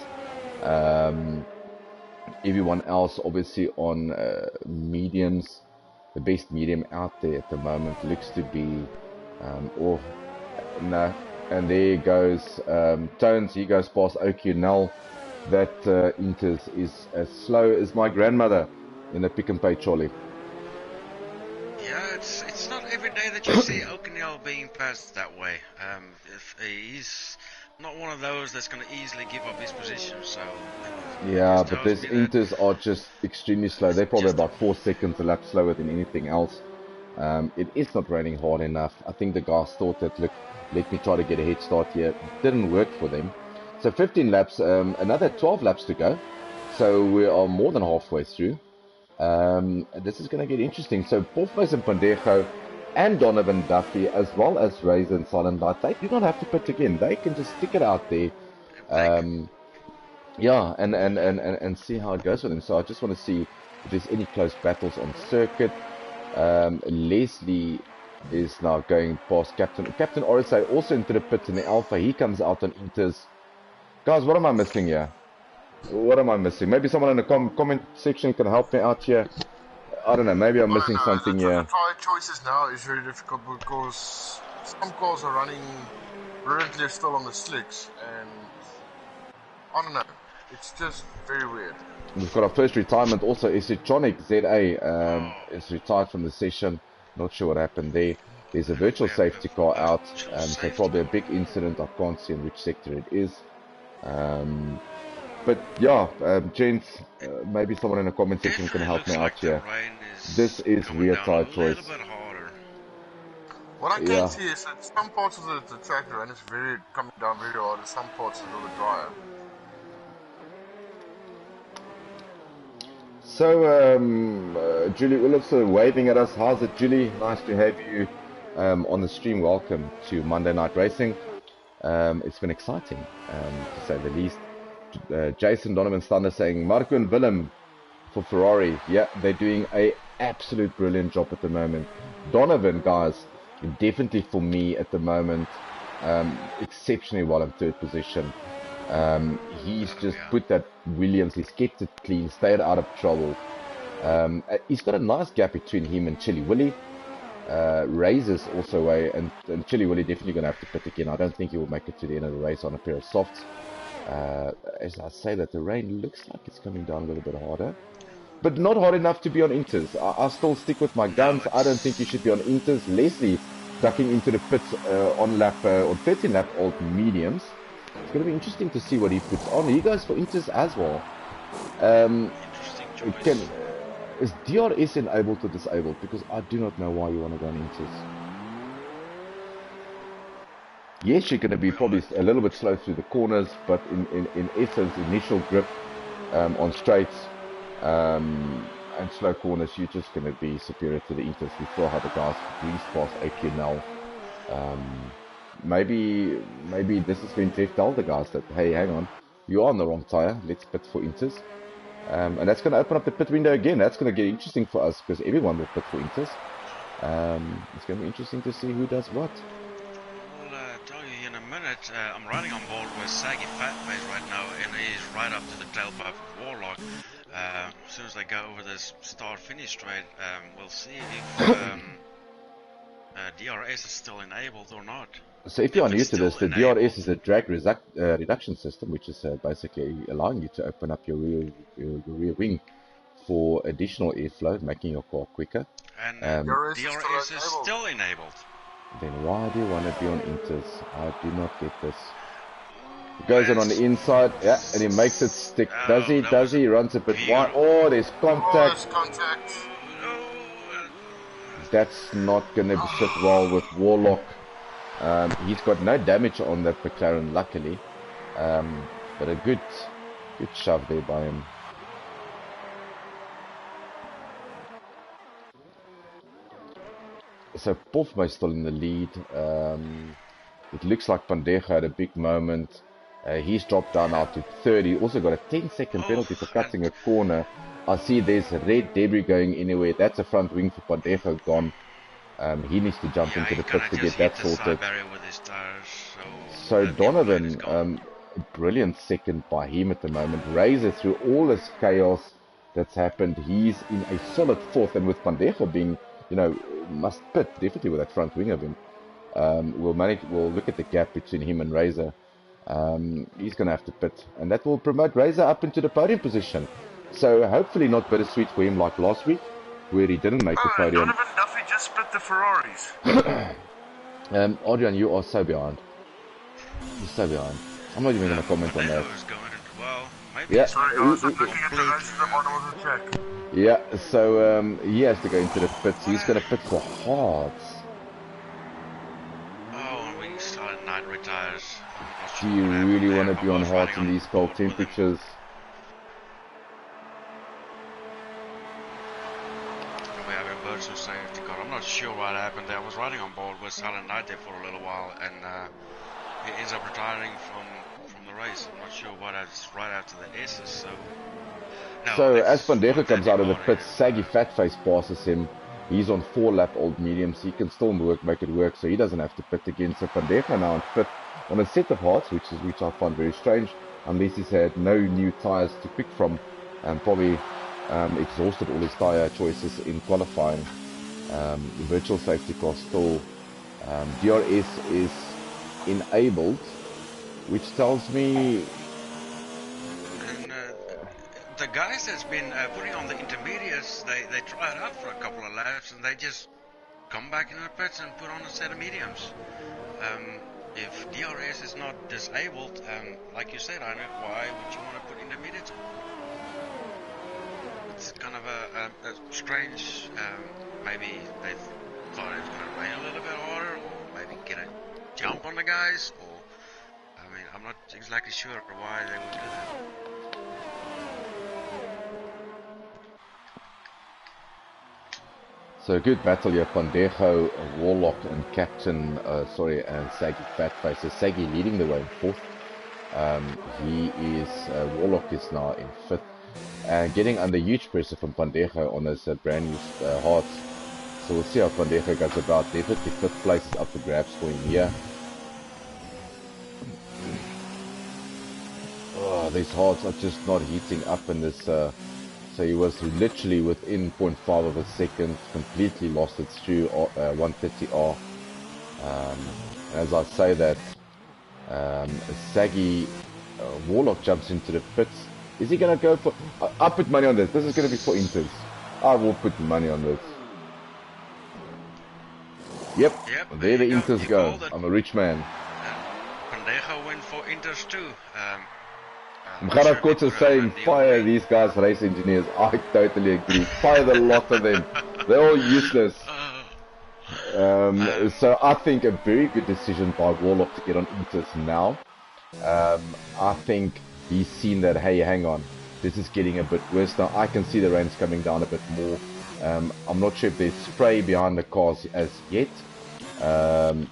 Everyone else, obviously, on mediums. The best medium out there at the moment looks to be, no. And there goes Tones. He goes past O'Connell. That Inters is as slow as my grandmother in the Pick and Pay trolley. Yeah, it's not every day that you see O'Connell being passed that way. If he's not one of those that's going to easily give up his position, so... Yeah, but these Inters are just extremely slow. They're probably about 4 seconds a lap slower than anything else. It is not raining hard enough. I think the guys thought that, look, let me try to get a head start here. It didn't work for them. So 15 laps, another 12 laps to go. So we are more than halfway through. This is going to get interesting. So Porfos and Pandejo and Donovan Duffy, as well as Razor and Silent Knight, they do not have to pit again. They can just stick it out there. Yeah, and see how it goes with them. So I just want to see if there's any close battles on circuit. Leslie is now going past Captain RSA, also into the pit in the Alpha. He comes out on Inters. Guys, what am I missing here? What am I missing? Maybe someone in the comment section can help me out here. I don't know, maybe I'm missing something here. The tyre choices now is very difficult because some cars are running brilliantly still on the slicks, and I don't know, it's just very weird. We've got our first retirement also. Isitronic ZA is retired from the session. Not sure what happened there. There's a virtual safety car out, so probably a big incident. I can't see in which sector it is. But yeah, gents, maybe someone in the comment section can help me out here. This is rear tire choice. What I can see is that some parts of the track the rain is coming down very hard, and some parts are a little bit drier. So, Julie Willifson waving at us. How's it, Julie? Nice to have you on the stream. Welcome to Monday Night Racing. It's been exciting, to say the least. Jason Donovan Thunder saying, Marco and Willem for Ferrari. Yeah, they're doing an absolute brilliant job at the moment. Donovan, guys, definitely for me at the moment, exceptionally well in 3rd position. He's just put that Williams, he's kept it clean, stayed out of trouble. He's got a nice gap between him and Chili Willy. Razor's also away, and Chili Willy definitely going to have to pit again. I don't think he will make it to the end of the race on a pair of softs. As I say that, the rain looks like it's coming down a little bit harder, but not hard enough to be on Inters. I still stick with my guns. I don't think you should be on Inters. Leslie ducking into the pits on 13 lap old mediums. It's going to be interesting to see what he puts on. He goes for Inters as well. Is DRS enabled or disabled? Because I do not know why you want to go on Inters. Yes, you're going to be probably a little bit slow through the corners, but in essence, initial grip on straights and slow corners, you're just going to be superior to the Inters. We saw how the guys breezed past AQNL. maybe this is going to tell the guys that, hey, hang on, you are on the wrong tire. Let's pit for Inters. And that's going to open up the pit window again. That's going to get interesting for us because everyone will pit for Inters. It's going to be interesting to see who does what. I'll tell you in a minute. I'm riding on board with Saggy Fatface right now, and he's right up to the tailpipe of Warlock. As soon as they go over this start-finish straight, we'll see if DRS is still enabled or not. So if you are new to this, the DRS is a drag reduction system, which is basically allowing you to open up your rear wing for additional airflow, making your car quicker. And DRS is still enabled. Then why do you want to be on Inters? I do not get this. He goes in on the inside, yeah, and he makes it stick. Does he? Does he? Runs a bit wide. Oh, there's contact. Oh, there's contact. That's not going to sit well with Warlock. He's got no damage on that McLaren, luckily. But a good shove there by him. So Pofma is still in the lead. It looks like Pandejo had a big moment. He's dropped down now to third. He also got a 10-second penalty for cutting a corner. I see there's red debris going anywhere. That's a front wing for Pandejo gone. He needs to jump into the pits to get that sorted. So Donovan, brilliant second by him at the moment. Razor, through all this chaos that's happened, he's in a solid fourth. And with Pandejo being, must pit definitely with that front wing of him. We'll look at the gap between him and Razor. He's going to have to pit, and that will promote Razor up into the podium position. So hopefully not bittersweet for him like last week, where he didn't make the podium. Donovan Duffy just split the Ferraris. Adrian, you are so behind. You're so behind. I'm not even going to comment on that. Yeah. Sorry guys, I'm looking at the races at the bottom of the track. Yeah, so he has to go into the pits. He's going to pit for Hards. Oh, and we started night retires. Do you really want to be on Hards in these cold temperatures? We have a virtual safety car. I'm not sure what happened there. I was riding on board with Silent Night there for a little while, and he ends up retiring from the race. I'm not sure what. It's right after the S's, so. So as Pandejo comes out of the pits, Saggy Fatface passes him. He's on 4-lap old mediums. He can still make it work, so he doesn't have to pit again. So Pandejo now on pit on a set of Hards, which I find very strange, unless he's had no new tyres to pick from, and probably exhausted all his tyre choices in qualifying. The virtual safety car still, DRS is enabled, which tells me. The guys that's been putting on the intermediates, they try it out for a couple of laps and they just come back in the pits and put on a set of mediums. If DRS is not disabled, like you said, I know, why would you want to put intermediates on? It's kind of a strange, maybe they thought it was going to rain a little bit harder, or maybe get a jump on the guys, or, I mean, I'm not exactly sure why they would do that. So a good battle here, Pandejo, Warlock and Captain, and Saggy Fatface. So Saggy leading the way in fourth. Warlock is now in fifth. And getting under huge pressure from Pandejo on his brand new Hards. So we'll see how Pandejo goes about. Definitely fifth place is up for grabs for him here. Oh, these Hards are just not heating up in this. So he was literally within 0.5 of a second, completely lost it through 130R. As I say that, Saggy Warlock jumps into the pits. Is he going to go for... I'll put money on this. This is going to be for Inters. I will put money on this. Yep, there the Inters go. I'm a rich man. Pandejo went for Inters too. Mkhara Kotze saying, fire these guys, race engineers. I totally agree. Fire the lot of them. They're all useless. So I think a very good decision by Warlock to get on Inters now. I think he's seen that, hey, hang on, this is getting a bit worse now. I can see the rain's coming down a bit more. I'm not sure if there's spray behind the cars as yet. Don't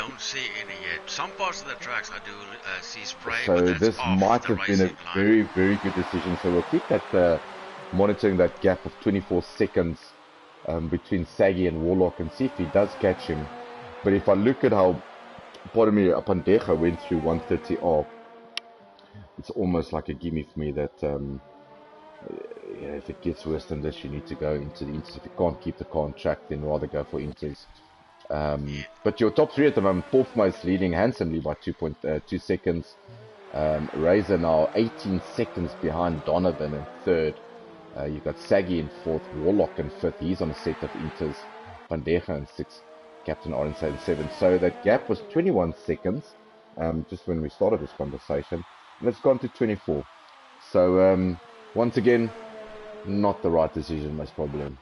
don't see any yet. Some parts of the tracks I do see spray, So but that's this off might the have been a racing line. very, very good decision. So we'll keep that monitoring that gap of 24 seconds between Saggy and Warlock and see if he does catch him. But if I look at how, pardon me, Pandeja went through 130R, it's almost like a gimme for me that yeah, if it gets worse than this, you need to go into the Inters. If you can't keep the car on track, then rather go for Inters. But your top three at the moment, Porfma is leading handsomely by 2.2 seconds. Razor now 18 seconds behind Donovan in third. You've got Saggy in fourth, Warlock in fifth. He's on a set of Inters. Pandeja in sixth, Captain Orange in seventh. So that gap was 21 seconds just when we started this conversation. And it's gone to 24. So once again, not the right decision, most probably.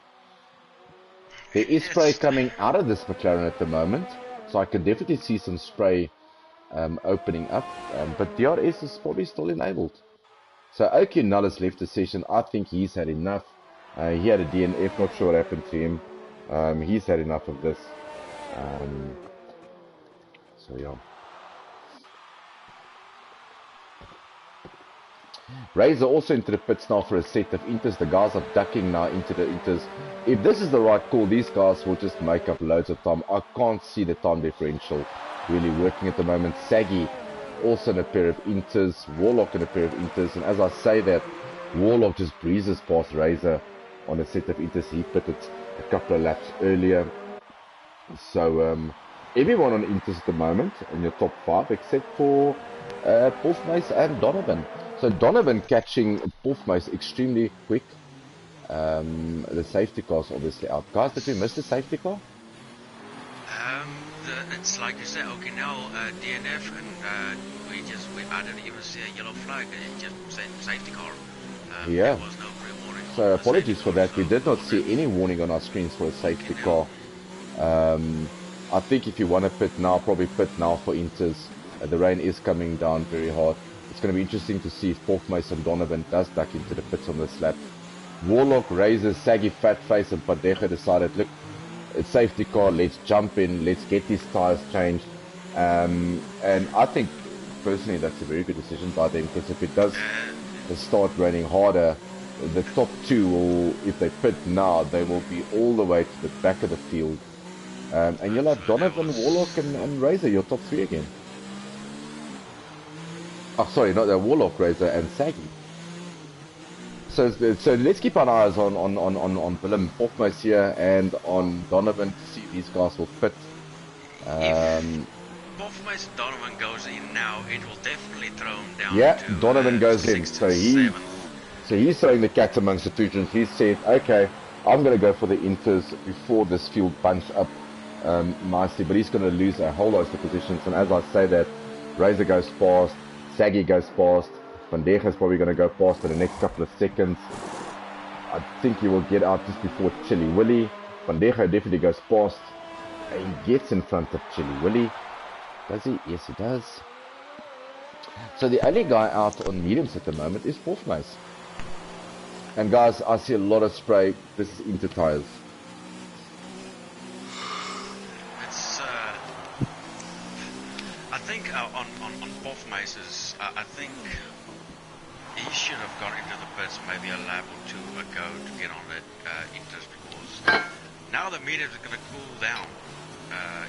There is spray coming out of this McLaren at the moment, so I can definitely see some spray opening up, but DRS is probably still enabled. So O'Connell has left the session. I think he's had enough. He had a DNF, not sure what happened to him. He's had enough of this. So yeah. Razor also into the pits now for a set of Inters. The guys are ducking now into the Inters. If this is the right call, these guys will just make up loads of time. I can't see the time differential really working at the moment. Saggy also in a pair of Inters. Warlock in a pair of Inters. And as I say that, Warlock just breezes past Razor on a set of Inters. He pitted a couple of laps earlier. So everyone on Inters at the moment in your top five except for Porfmace and Donovan. So Donovan catching Porfmace extremely quick. The safety car's obviously out. Guys, did we miss the safety car? It's like you said, O'Connell DNF, and I didn't even see a yellow flag. It just said safety car. Yeah. There was no pre-warning. So apologies for that. We did not see any warning on our screens for a safety car. I think if you want to pit now, probably pit now for Inters. The rain is coming down very hard. It's going to be interesting to see if Porfmace and Donovan does duck into the pits on this lap. Warlock, Razor, Saggy, Fatface and Pandeja decided, look, it's safety car, let's jump in, let's get these tyres changed. And I think, personally, that's a very good decision by them, because if it does start raining harder, the top two will, if they pit now, they will be all the way to the back of the field. And you'll have Donovan, Warlock and Razor, your top three again. Oh, sorry, not the Warlock, Razor and Saggy. So let's keep our eyes on Willem Porfmace here and on Donovan to see if these guys will fit. If Porfmace and Donovan goes in now, it will definitely throw him down. Yeah, to, Donovan goes in. So he's throwing the cat amongst the pigeons. He said, okay, I'm going to go for the Inters before this field bunch up nicely, but he's going to lose a whole host of positions. And as I say that, Razor goes past. Saggy goes past. Pandeja is probably going to go past in the next couple of seconds. I think he will get out just before Chili Willy. Pandeja definitely goes past. He gets in front of Chili Willy. Does he? Yes, he does. So the only guy out on mediums at the moment is Porfmace. And guys, I see a lot of spray. This is Inter tires. It's I think on Porfmace's, I think he should have gone into the pits maybe a lap or two ago to get on that Inters, because now the mediums are going to cool down.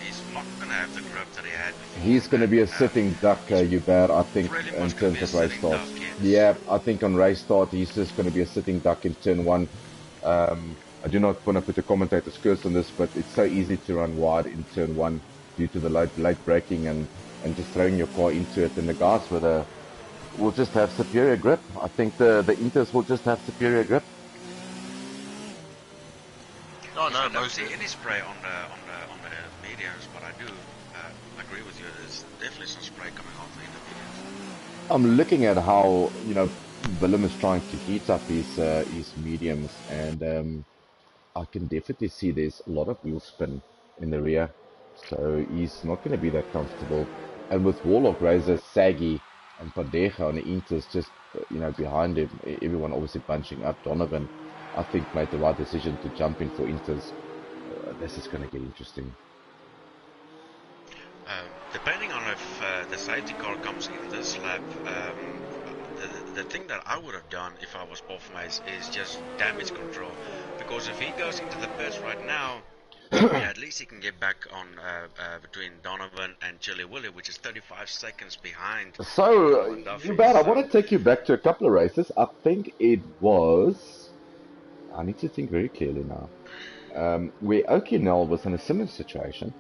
He's not going to have the grip that he had before. He's going to be a sitting duck, Hubert, I think, in terms of race start. Yeah, I think on race start, he's just going to be a sitting duck in turn one. I do not want to put a commentator's curse on this, but it's so easy to run wide in turn one due to the late braking and just throwing your car into it. And the guys will just have superior grip. I think the Inters will just have superior grip. Oh, no, I don't see any spray on the mediums, but I do agree with you. There's definitely some spray coming off the mediums. I'm looking at how Willem is trying to heat up his mediums, and I can definitely see there's a lot of wheel spin in the rear, so he's not going to be that comfortable. And with Warlock, Razor, Saggy, and Pandeja on the Inters just behind him, everyone obviously bunching up. Donovan, I think, made the right decision to jump in for Inters. This is going to get interesting. Depending on if the safety car comes in this lap, the thing that I would have done if I was Bottomless is just damage control. Because if he goes into the pits right now, at least he can get back on between Donovan and Chili Willy, which is 35 seconds behind. So, I want to take you back to a couple of races. I think it was... I need to think very clearly now. Where O'Connell was in a similar situation,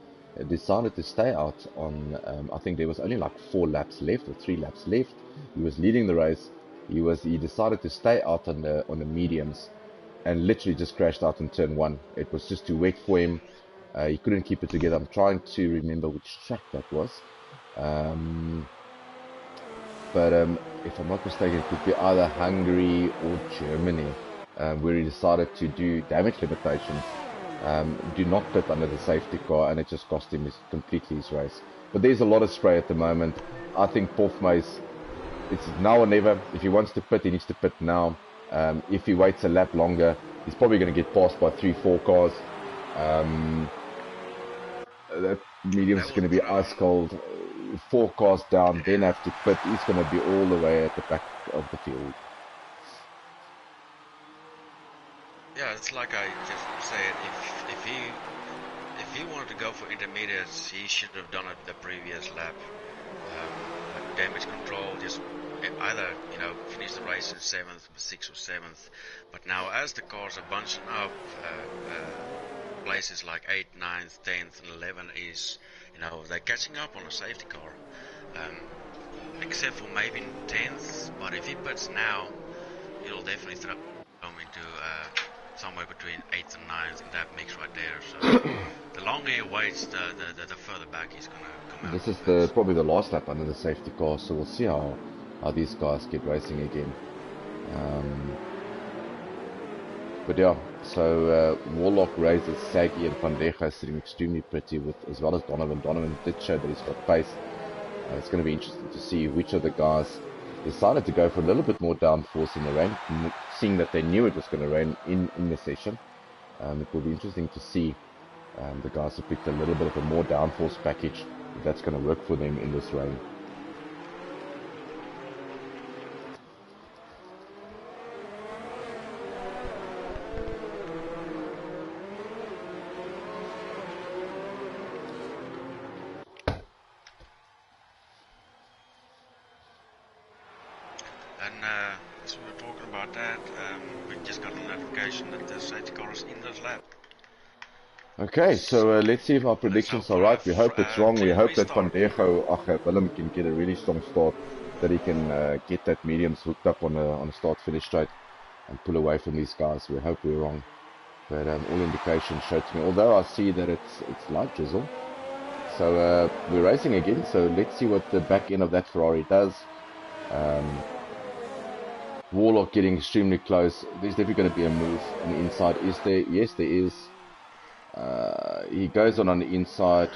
decided to stay out on, I think there was only like 4 laps left or 3 laps left. He was leading the race. He decided to stay out on the mediums, and literally just crashed out in turn 1. It was just too wet for him. He couldn't keep it together. I'm trying to remember which track that was. But if I'm not mistaken, it could be either Hungary or Germany, where he decided to do damage limitations. Do not pit under the safety car, and it just cost him completely his race. But there's a lot of spray at the moment. I think Porfmace, it's now or never. If he wants to pit, he needs to pit now. If he waits a lap longer, he's probably going to get passed by 3-4 cars. That medium is going to be ice cold. 4 cars down, then have to pit. He's going to be all the way at the back of the field. Yeah, it's like I just said. If he wanted to go for intermediates, he should have done it the previous lap. Damage control, just either finish the race in 7th, 6th or 7th. But now, as the cars are bunching up, places like 8th, 9th, 10th, and 11 is, they're catching up on a safety car. Except for maybe 10th, but if he pits now, it'll definitely throw him into somewhere between 8th and 9th in that mix right there. So the longer he waits, the further back he's going to come out. This is probably the last lap under the safety car, so we'll see how these guys get racing again. But yeah, so Warlock, Razor, Saggy and Van Decha sitting extremely pretty, with as well as Donovan. Donovan did show that he's got pace. It's going to be interesting to see which of the guys decided to go for a little bit more downforce in the rain, seeing that they knew it was going to rain in the session. It will be interesting to see the guys who picked a little bit of a more downforce package, if that's going to work for them in this rain. As we were talking about that, we just got a notification that the safety car is in this lap. Okay, so let's see if our predictions are right. We hope it's wrong. We hope that Van Decho, Willem can get a really strong start, that he can get that mediums hooked up on a start-finish straight and pull away from these guys. We hope we're wrong, but all indications show to me. Although I see that it's light drizzle, so we're racing again. So let's see what the back end of that Ferrari does. Warlock getting extremely close. There's definitely going to be a move on the inside. Is there? Yes, there is. He goes on the inside.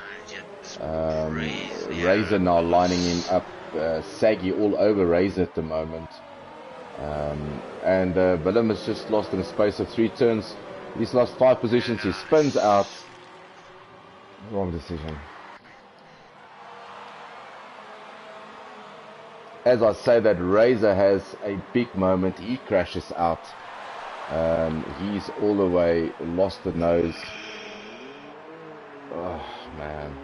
Razor now lining him up. Saggy all over Razor at the moment. And Willem has just lost in a space of 3 turns. He's lost 5 positions. He spins out. Wrong decision. As I say that, Razor has a big moment. He crashes out. He's all the way lost the nose. Oh man.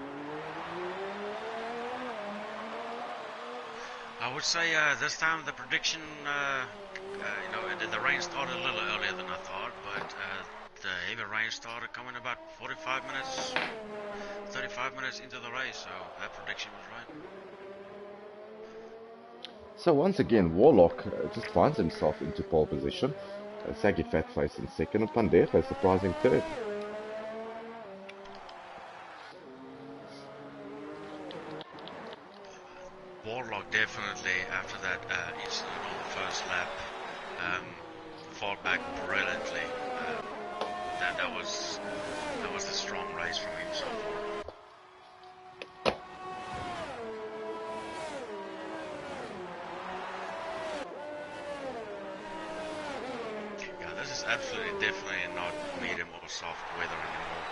I would say this time the prediction, the rain started a little earlier than I thought, but the heavy rain started coming about 35 minutes, 35 minutes into the race, so that prediction was right. So once again, Warlock just finds himself into pole position. Saggy Fatface in second, and Van Decha surprising third. Warlock definitely, after that incident on the first lap, fought back brilliantly. That was a strong race from him so far. Absolutely, definitely not medium or soft weather anymore.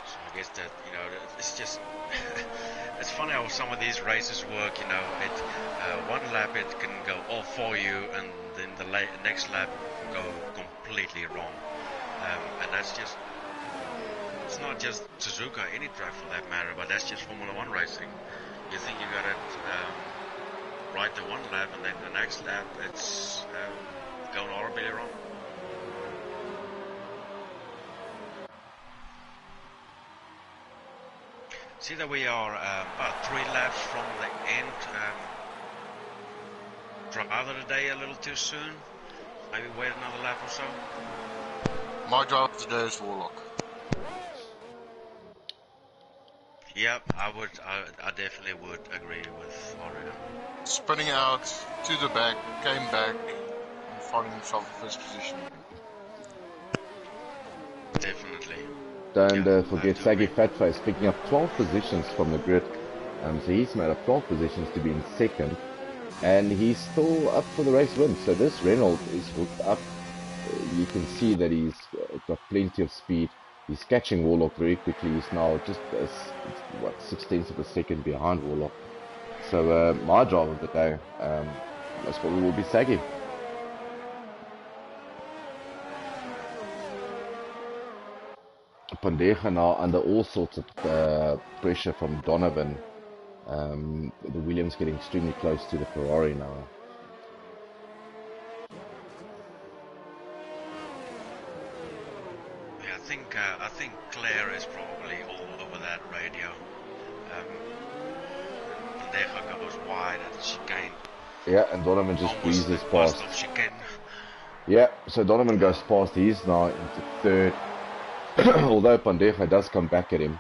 So I guess that, you know, it's just it's funny how some of these races work. You know, one lap it can go all for you, and then the next lap go completely wrong. And that's just, it's not just Suzuka, any track for that matter, but that's just Formula One racing. You think you got it right the one lap, and then the next lap it's going horribly wrong. See that we are about 3 laps from the end. Driver today a little too soon. Maybe wait another lap or so. My driver today is Warlock. Yep, I definitely would agree with Orion. Spinning out to the back, came back, and finding himself in first position. Definitely. Don't forget Saggy Fatface picking up 12 positions from the grid. So he's made up 12 positions to be in second. And he's still up for the race win. So this Reynolds is hooked up. You can see that he's got plenty of speed. He's catching Warlock very quickly. He's now just 16th of a second behind Warlock. So my driver of the day most probably will be Saggy. Pandeja now under all sorts of pressure from Donovan. The Williams getting extremely close to the Ferrari now. Yeah, I think Claire is probably all over that radio. Pandeja goes wide at the chicane. Yeah, and Donovan just breezes past. Chicane. Yeah, so Donovan goes past. He's now into third. Although Pandeja does come back at him.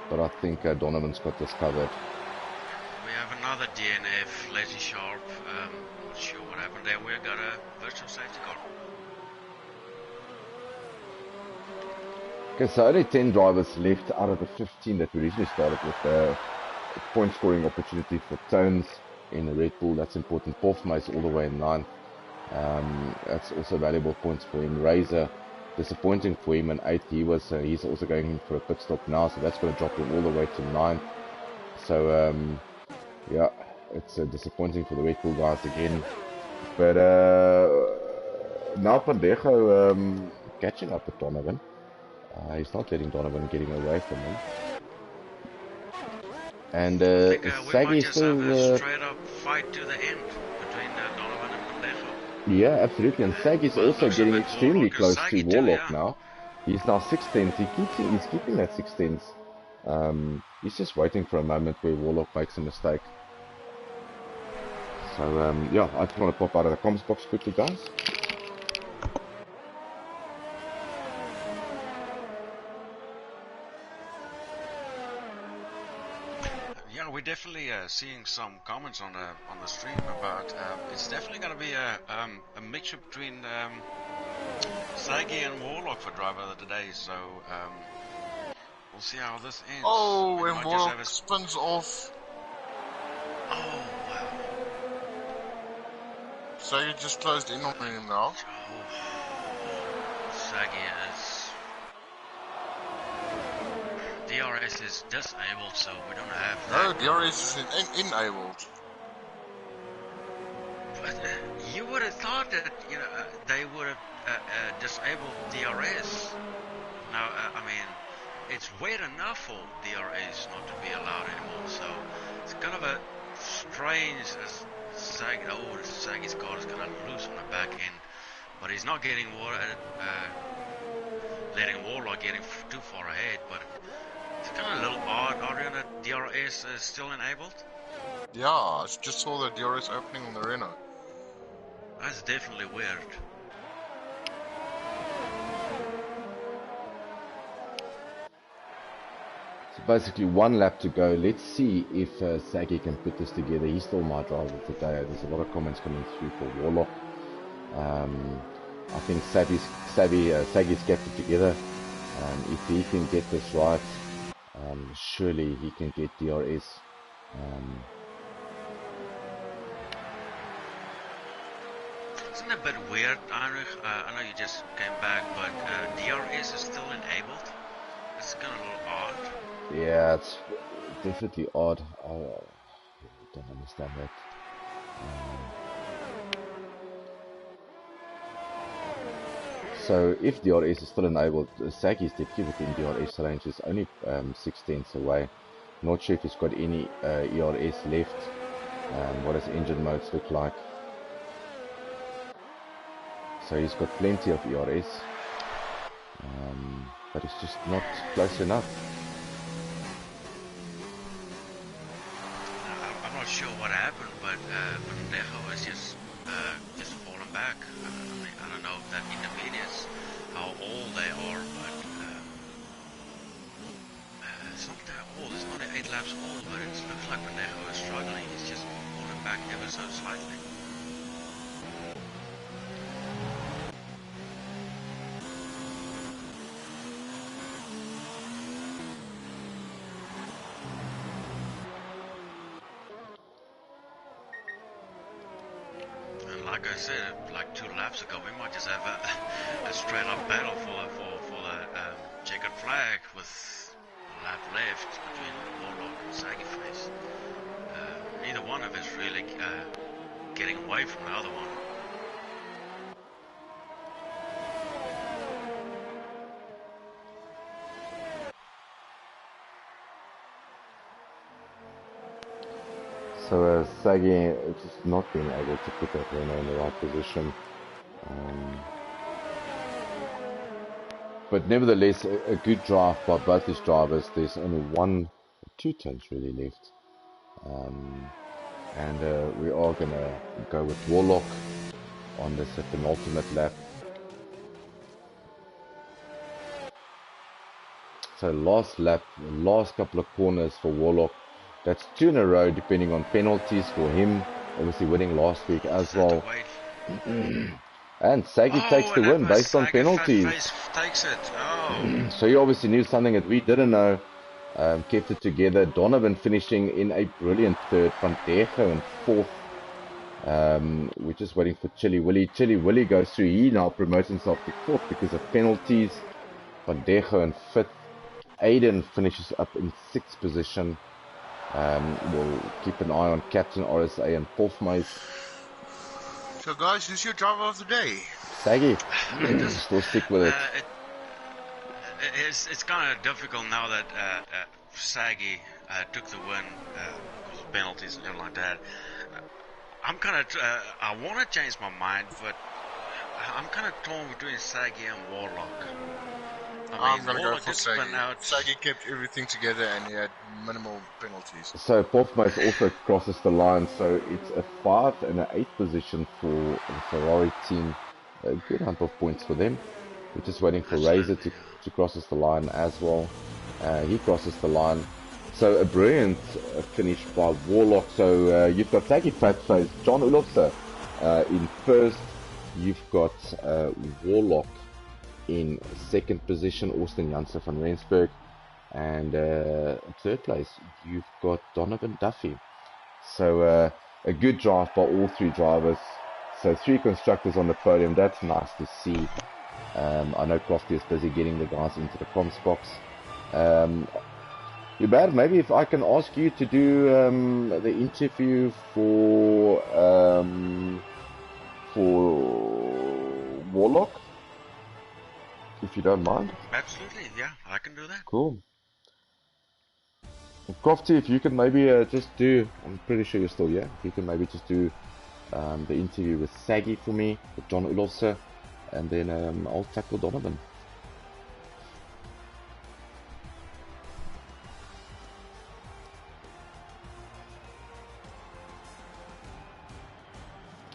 But I think Donovan's got this covered. We have another DNF, Lazy Sharp. Not sure what happened there. We've got a virtual safety car. Okay, so only 10 drivers left out of the 15 that we originally started with. Point scoring opportunity for Tones in the Red Bull. That's important. Porfma is all the way in 9th. That's also valuable points for him. Razor, disappointing for him in 8th. He's also going in for a pit stop now, so that's going to drop him all the way to 9th. So yeah, it's disappointing for the Red Bull guys again. But now Pandeja catching up with Donovan. He's not letting Donovan getting away from him. And Saggy still have a straight up fight to the end between Donovan and Pandeja. Yeah, absolutely. And Saggy's also getting extremely close to Warlock now. He's now 16th. He's keeping that 16th. He's just waiting for a moment where Warlock makes a mistake. So yeah, I just want to pop out of the comms box quickly, guys. Yeah, we're definitely seeing some comments on the stream about it's definitely going to be a mixture between Saggy and Warlock for driver of the day. So we'll see how this ends. Oh, and Warlock spins off. Oh wow! Saggy just closed in on him now. Saggy is. DRS is disabled, so we don't have that. No, DRS is enabled. But you would have thought that they would have disabled DRS. Now, I mean, it's weird enough for DRS not to be allowed anymore. So it's kind of a strange. Saggy's car is kind of loose on the back end, but he's not getting letting Warlock getting too far ahead, but. It's kind of a little odd, Adrian, that DRS is still enabled. Yeah, I just saw the DRS opening on the Renault. That's definitely weird. So basically 1 lap to go. Let's see if Saggy can put this together. He's still my driver today. There's a lot of comments coming through for Warlock. I think Saggy's kept it together. If he can get this right, surely he can get DRS. Isn't it a bit weird, Heinrich? I know you just came back, but DRS is still enabled. It's kind of a little odd. Yeah, it's definitely odd. I don't understand that. So if DRS is still enabled, Saggy's depth within DRS range is only 6/10 away. Not sure if he's got any ERS left. What does engine modes look like? So he's got plenty of ERS, but it's just not close enough. I'm not sure what happened, but Vandejo is just falling back. I don't know if that intermediates, how old they are, but it's not that old. It's only 8 laps old, but it looks like Vandejo is struggling. He's just falling back ever so slightly. Like I said, like 2 laps ago, we might just have a straight up battle for the checkered flag with a lap left between Warlock and Saggy Face. Neither one of us really getting away from the other one. So Saggy just not being able to put that Renault in the right position. But nevertheless, a good drive by both these drivers. There's only 2 turns really left. And we are going to go with Warlock on this penultimate lap. So last lap, last couple of corners for Warlock. That's 2 in a row, depending on penalties for him. Obviously winning last week as well. And Saggy takes the win based on penalties. Takes it. Oh. So he obviously knew something that we didn't know. Kept it together. Donovan finishing in a brilliant third. Vandejo in fourth. We're just waiting for Chili Willy. Chili Willy goes through. He now promotes himself to fourth because of penalties. Vandejo in fifth. Aiden finishes up in sixth position. We'll keep an eye on Captain RSA and Pofmeis. So guys, who's your driver of the day? Saggy. We'll stick with it. It's kind of difficult now that Saggy took the win because of penalties and everything like that. I'm kind of I want to change my mind, but I'm kind of torn between Saggy and Warlock. I'm going to go for Saggy. Saggy kept everything together and he had minimal penalties. So Pofmeis also crosses the line, so it's a 5th and an 8th position for the Ferrari team. A good amount of points for them. We're just waiting for Razor to cross the line as well. He crosses the line. So a brilliant finish by Warlock. So you've got Saggy Fatface, John Ulofse in first. You've got Warlock in second position, Austin Janssen van Rensburg. And third place, you've got Donovan Duffy. So a good drive by all 3 drivers. So 3 constructors on the podium. That's nice to see. I know Crofty is busy getting the guys into the comms box. Hubert, maybe if I can ask you to do the interview for Warlock, if you don't mind. Absolutely, yeah, I can do that. Cool. Crofty, if you can maybe just do, I'm pretty sure you're still here, if you can maybe just do the interview with Saggy for me, with John Ulofse, and then I'll tackle Donovan.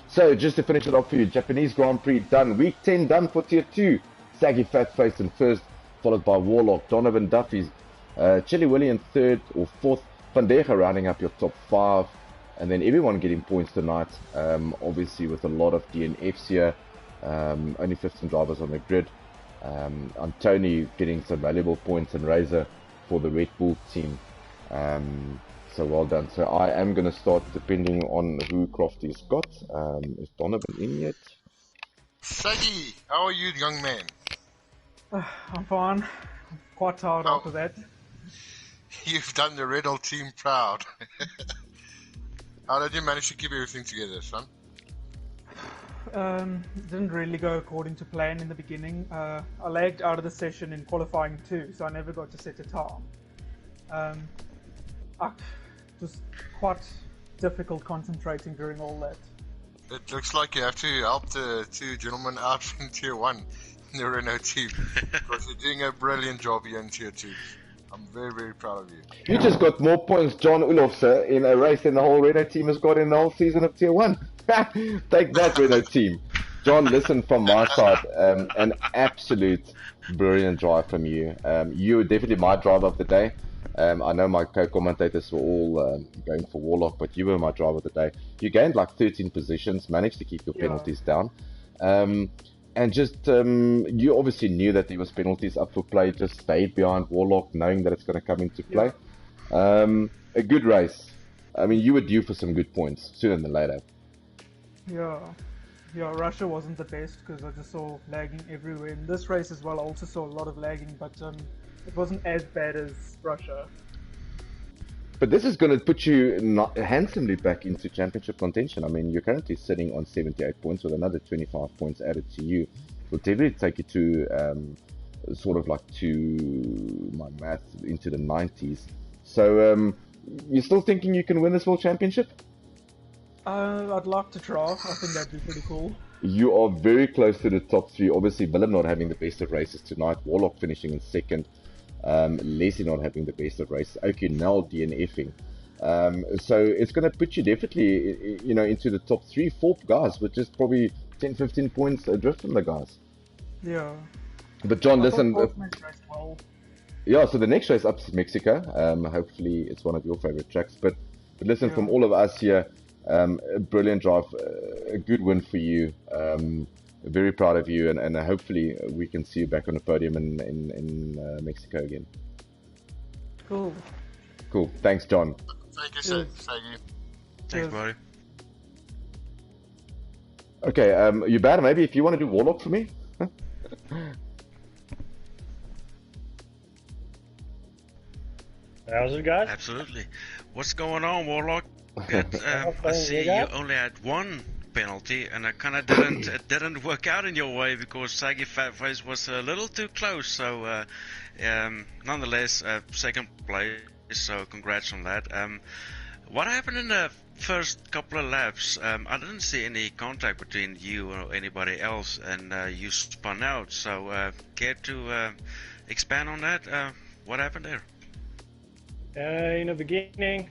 So just to finish it off for you, Japanese Grand Prix done, week 10 done for tier 2. Saggy Fatface in first, followed by Warlock, Donovan Duffy, Chili Willy in third or fourth, Vandejo rounding up your top 5, and then everyone getting points tonight, obviously with a lot of DNFs here, only 15 drivers on the grid, Antoni getting some valuable points and Razor for the Red Bull team, so well done. So I am going to start depending on who Crofty's got. Is Donovan in yet? Saggy, how are you, young man? I'm fine. I'm quite tired Oh. after that. You've done the Red Hall team proud. How did you manage to keep everything together, son? Didn't really go according to plan in the beginning. I lagged out of the session in qualifying too, so I never got to set a time. It was quite difficult concentrating during all that. It looks like you have to help the two gentlemen out from Tier 1 in the Renault team. Because you're doing a brilliant job here in Tier 2. I'm very, very proud of you. You just got more points, John Ulofse, in a race than the whole Renault team has got in the whole season of Tier 1. Take that, Renault team. John, listen, from my side, an absolute brilliant drive from you. You were definitely my driver of the day. I know my co-commentators were all going for Warlock, but you were my driver of the day. You gained like 13 positions, managed to keep your penalties down. And just, you obviously knew that there was penalties up for play, just stayed behind Warlock, knowing that it's going to come into play. A good race. I mean, you were due for some good points, sooner than later. Yeah, Russia wasn't the best because I just saw lagging everywhere. In this race as well, I also saw a lot of lagging, but it wasn't as bad as Russia. But this is going to put you handsomely back into championship contention. I mean, you're currently sitting on 78 points with another 25 points added to you. Will definitely take you to sort of like to my math into the 90s. So you're still thinking you can win this world championship? I'd like to try. I think that'd be pretty cool. You are very close to the top three. Obviously, Willem not having the best of races tonight. Warlock finishing in second. Leslie not having the best of races. Okay, now DNFing. So it's going to put you definitely, into the top 3-4 guys, with just probably 10-15 points adrift from the guys. Yeah. But John, listen. Yeah, so the next race up is Mexico. Hopefully, it's one of your favorite tracks. But listen, from all of us here, a brilliant drive, a good win for you. Very proud of you, and hopefully we can see you back on the podium in Mexico again. Cool. Thanks, John. Thank you, sir. Thank you. Thanks, buddy. Okay, you bad? Maybe if you want to do Warlock for me. How's it, guys? Absolutely. What's going on, Warlock? I see you only had one penalty, and it kind of didn't work out in your way because Saggy Fatface was a little too close. So, nonetheless, second place. So, congrats on that. What happened in the first couple of laps? I didn't see any contact between you or anybody else, and you spun out. So, care to expand on that? What happened there? In the beginning,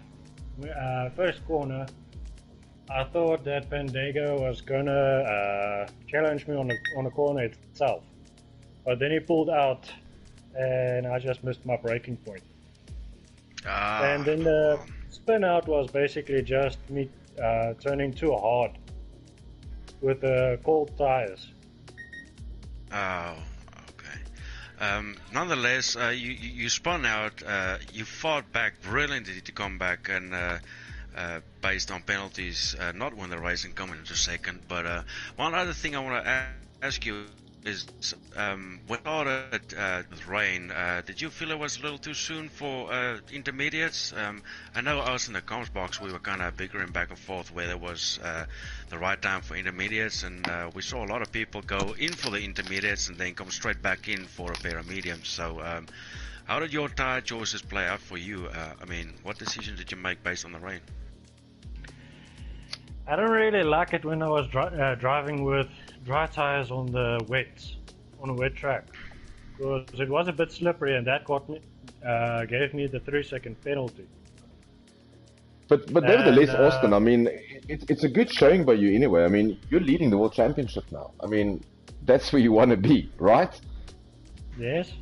first corner, I thought that Pandego was gonna challenge me on the corner itself, but then he pulled out, and I just missed my braking point. And then the spin out was basically just me turning too hard with the cold tires. Oh, okay. Nonetheless, you spun out. You fought back brilliantly to come back and. Based on penalties, not win the race and come into second. But one other thing I want to ask you is, when started with rain, did you feel it was a little too soon for intermediates? I know us in the comms box, we were kind of bickering back and forth whether it was the right time for intermediates, and we saw a lot of people go in for the intermediates and then come straight back in for a pair of mediums. So how did your tire choices play out for you? I mean, what decision did you make based on the rain? I don't really like it when I was driving with dry tires on the wet track, because it was a bit slippery, and that gave me the 3-second penalty. But nevertheless, Austin, I mean, it's a good showing by you anyway. I mean, you're leading the World Championship now. I mean, that's where you want to be, right? Yes.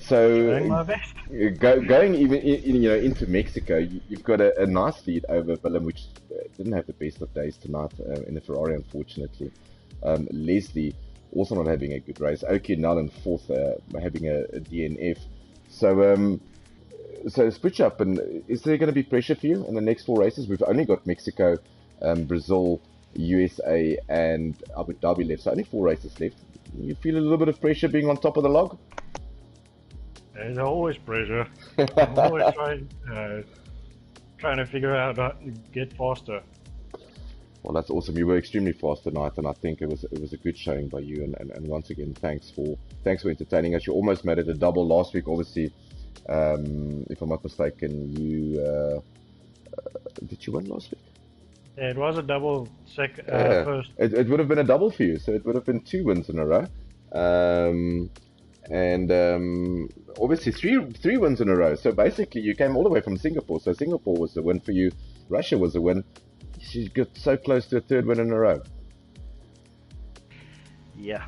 So doing my best. Going even into Mexico, you've got a nice lead over Willem, which didn't have the best of days tonight in the Ferrari, unfortunately. Leslie also not having a good race. Oki now in fourth, having a DNF. So switch up, and is there going to be pressure for you in the next 4 races? We've only got Mexico, Brazil, USA, and Abu Dhabi left. So only 4 races left. You feel a little bit of pressure being on top of the log? There's always pressure. I'm always trying to figure out how to get faster. Well, that's awesome. You were extremely fast tonight, and I think it was a good showing by you. And once again, thanks for entertaining us. You almost made it a double last week, obviously. If I'm not mistaken, you did you win last week? Yeah, it was a double first. It would have been a double for you, so it would have been 2 wins in a row. Obviously 3 wins in a row. So basically, you came all the way from Singapore. So Singapore was the win for you. Russia was the win. You got so close to a 3rd win in a row. Yeah.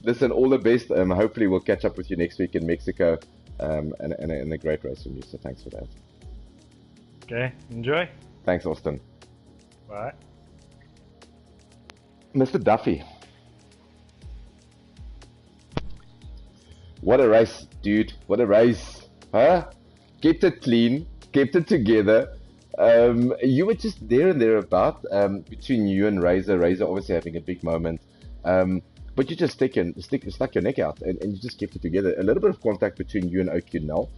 Listen, all the best. Hopefully, we'll catch up with you next week in Mexico. And a great race from you. So thanks for that. Okay. Enjoy. Thanks, Austin. Bye. Mr. Duffy. What a race, dude. What a race. Huh? Kept it clean. Kept it together. You were just there and thereabout between you and Razor. Razor obviously having a big moment. But you just stuck your neck out and you just kept it together. A little bit of contact between you and OQ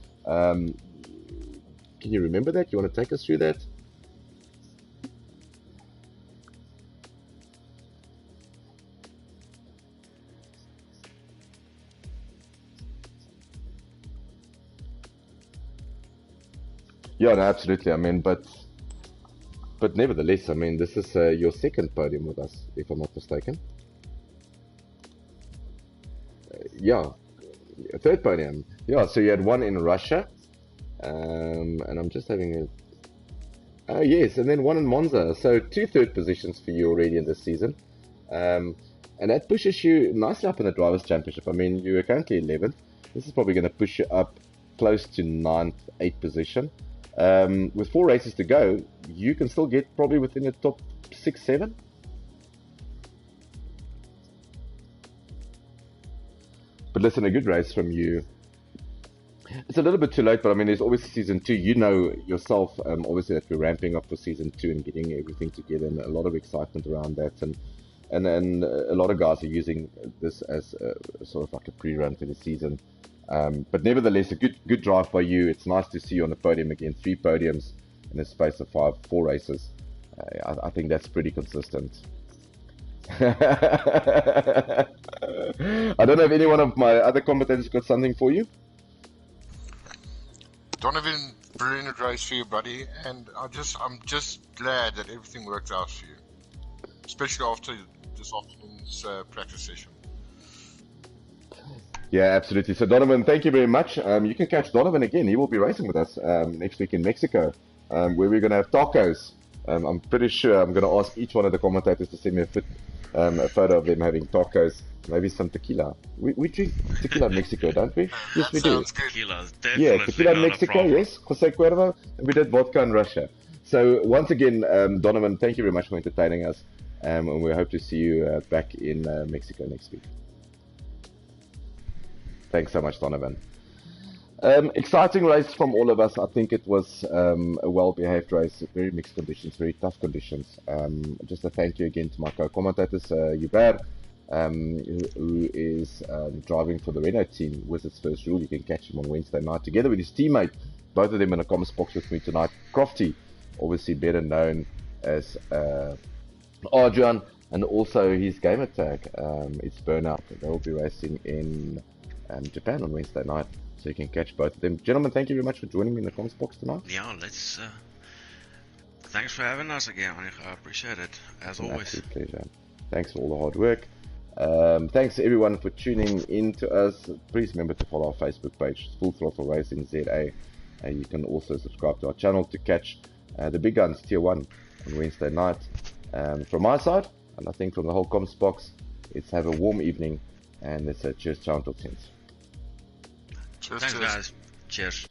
Can you remember that? You want to take us through that? Yeah, no, absolutely. I mean, but nevertheless, I mean, this is your 2nd podium with us, if I'm not mistaken. Yeah, 3rd podium. Yeah, so you had 1 in Russia, and I'm just having a. Oh yes, and then 1 in Monza. So 2 3rd positions for you already in this season, and that pushes you nicely up in the Drivers' Championship. I mean, you are currently 11th. This is probably going to push you up close to 9th, 8th position. With 4 races to go, you can still get probably within the top 6, 7. But listen, a good race from you. It's a little bit too late, but I mean, there's always season 2. You know yourself, obviously, that we're ramping up for season 2 and getting everything together, and a lot of excitement around that. And a lot of guys are using this as sort of like a pre-run to the season. But nevertheless, a good drive by you. It's nice to see you on the podium again. 3 podiums in the space of 4 races. I think that's pretty consistent. I don't know if any one of my other combatants got something for you. Donovan, brilliant race for you, buddy. And I'm just glad that everything worked out for you, especially after this afternoon's practice session. Yeah, absolutely. So Donovan, thank you very much. You can catch Donovan again. He will be racing with us next week in Mexico, where we're going to have tacos. I'm pretty sure I'm going to ask each one of the commentators to send me a photo of them having tacos, maybe some tequila. We drink tequila in Mexico, don't we? Yes, we do. Tequila, Yeah, tequila in Mexico, yes. Jose Cuervo, and we did vodka in Russia. So once again, Donovan, thank you very much for entertaining us, and we hope to see you back in Mexico next week. Thanks so much, Donovan. Exciting race from all of us. I think it was a well-behaved race, very mixed conditions, very tough conditions. Just a thank you again to my co-commentators, Hubert, who is driving for the Renault team with its first rule. You can catch him on Wednesday night together with his teammate, both of them in a comments box with me tonight. Crofty, obviously better known as Arjan, and also his gamer tag, it's Burnout. They will be racing in Japan on Wednesday night, so you can catch both of them. Gentlemen, thank you very much for joining me in the comments box tonight. Yeah, thanks for having us again. I appreciate it, as always. Absolute pleasure. Thanks for all the hard work. Thanks everyone for tuning in to us. Please remember to follow our Facebook page, Full Throttle Racing ZA. You can also subscribe to our channel to catch the big guns, Tier 1, on Wednesday night. From my side, and I think from the whole comments box, it's have a warm evening, and it's a cheers, ciao, until since. Cheers, Thanks, cheers. guys. Cheers.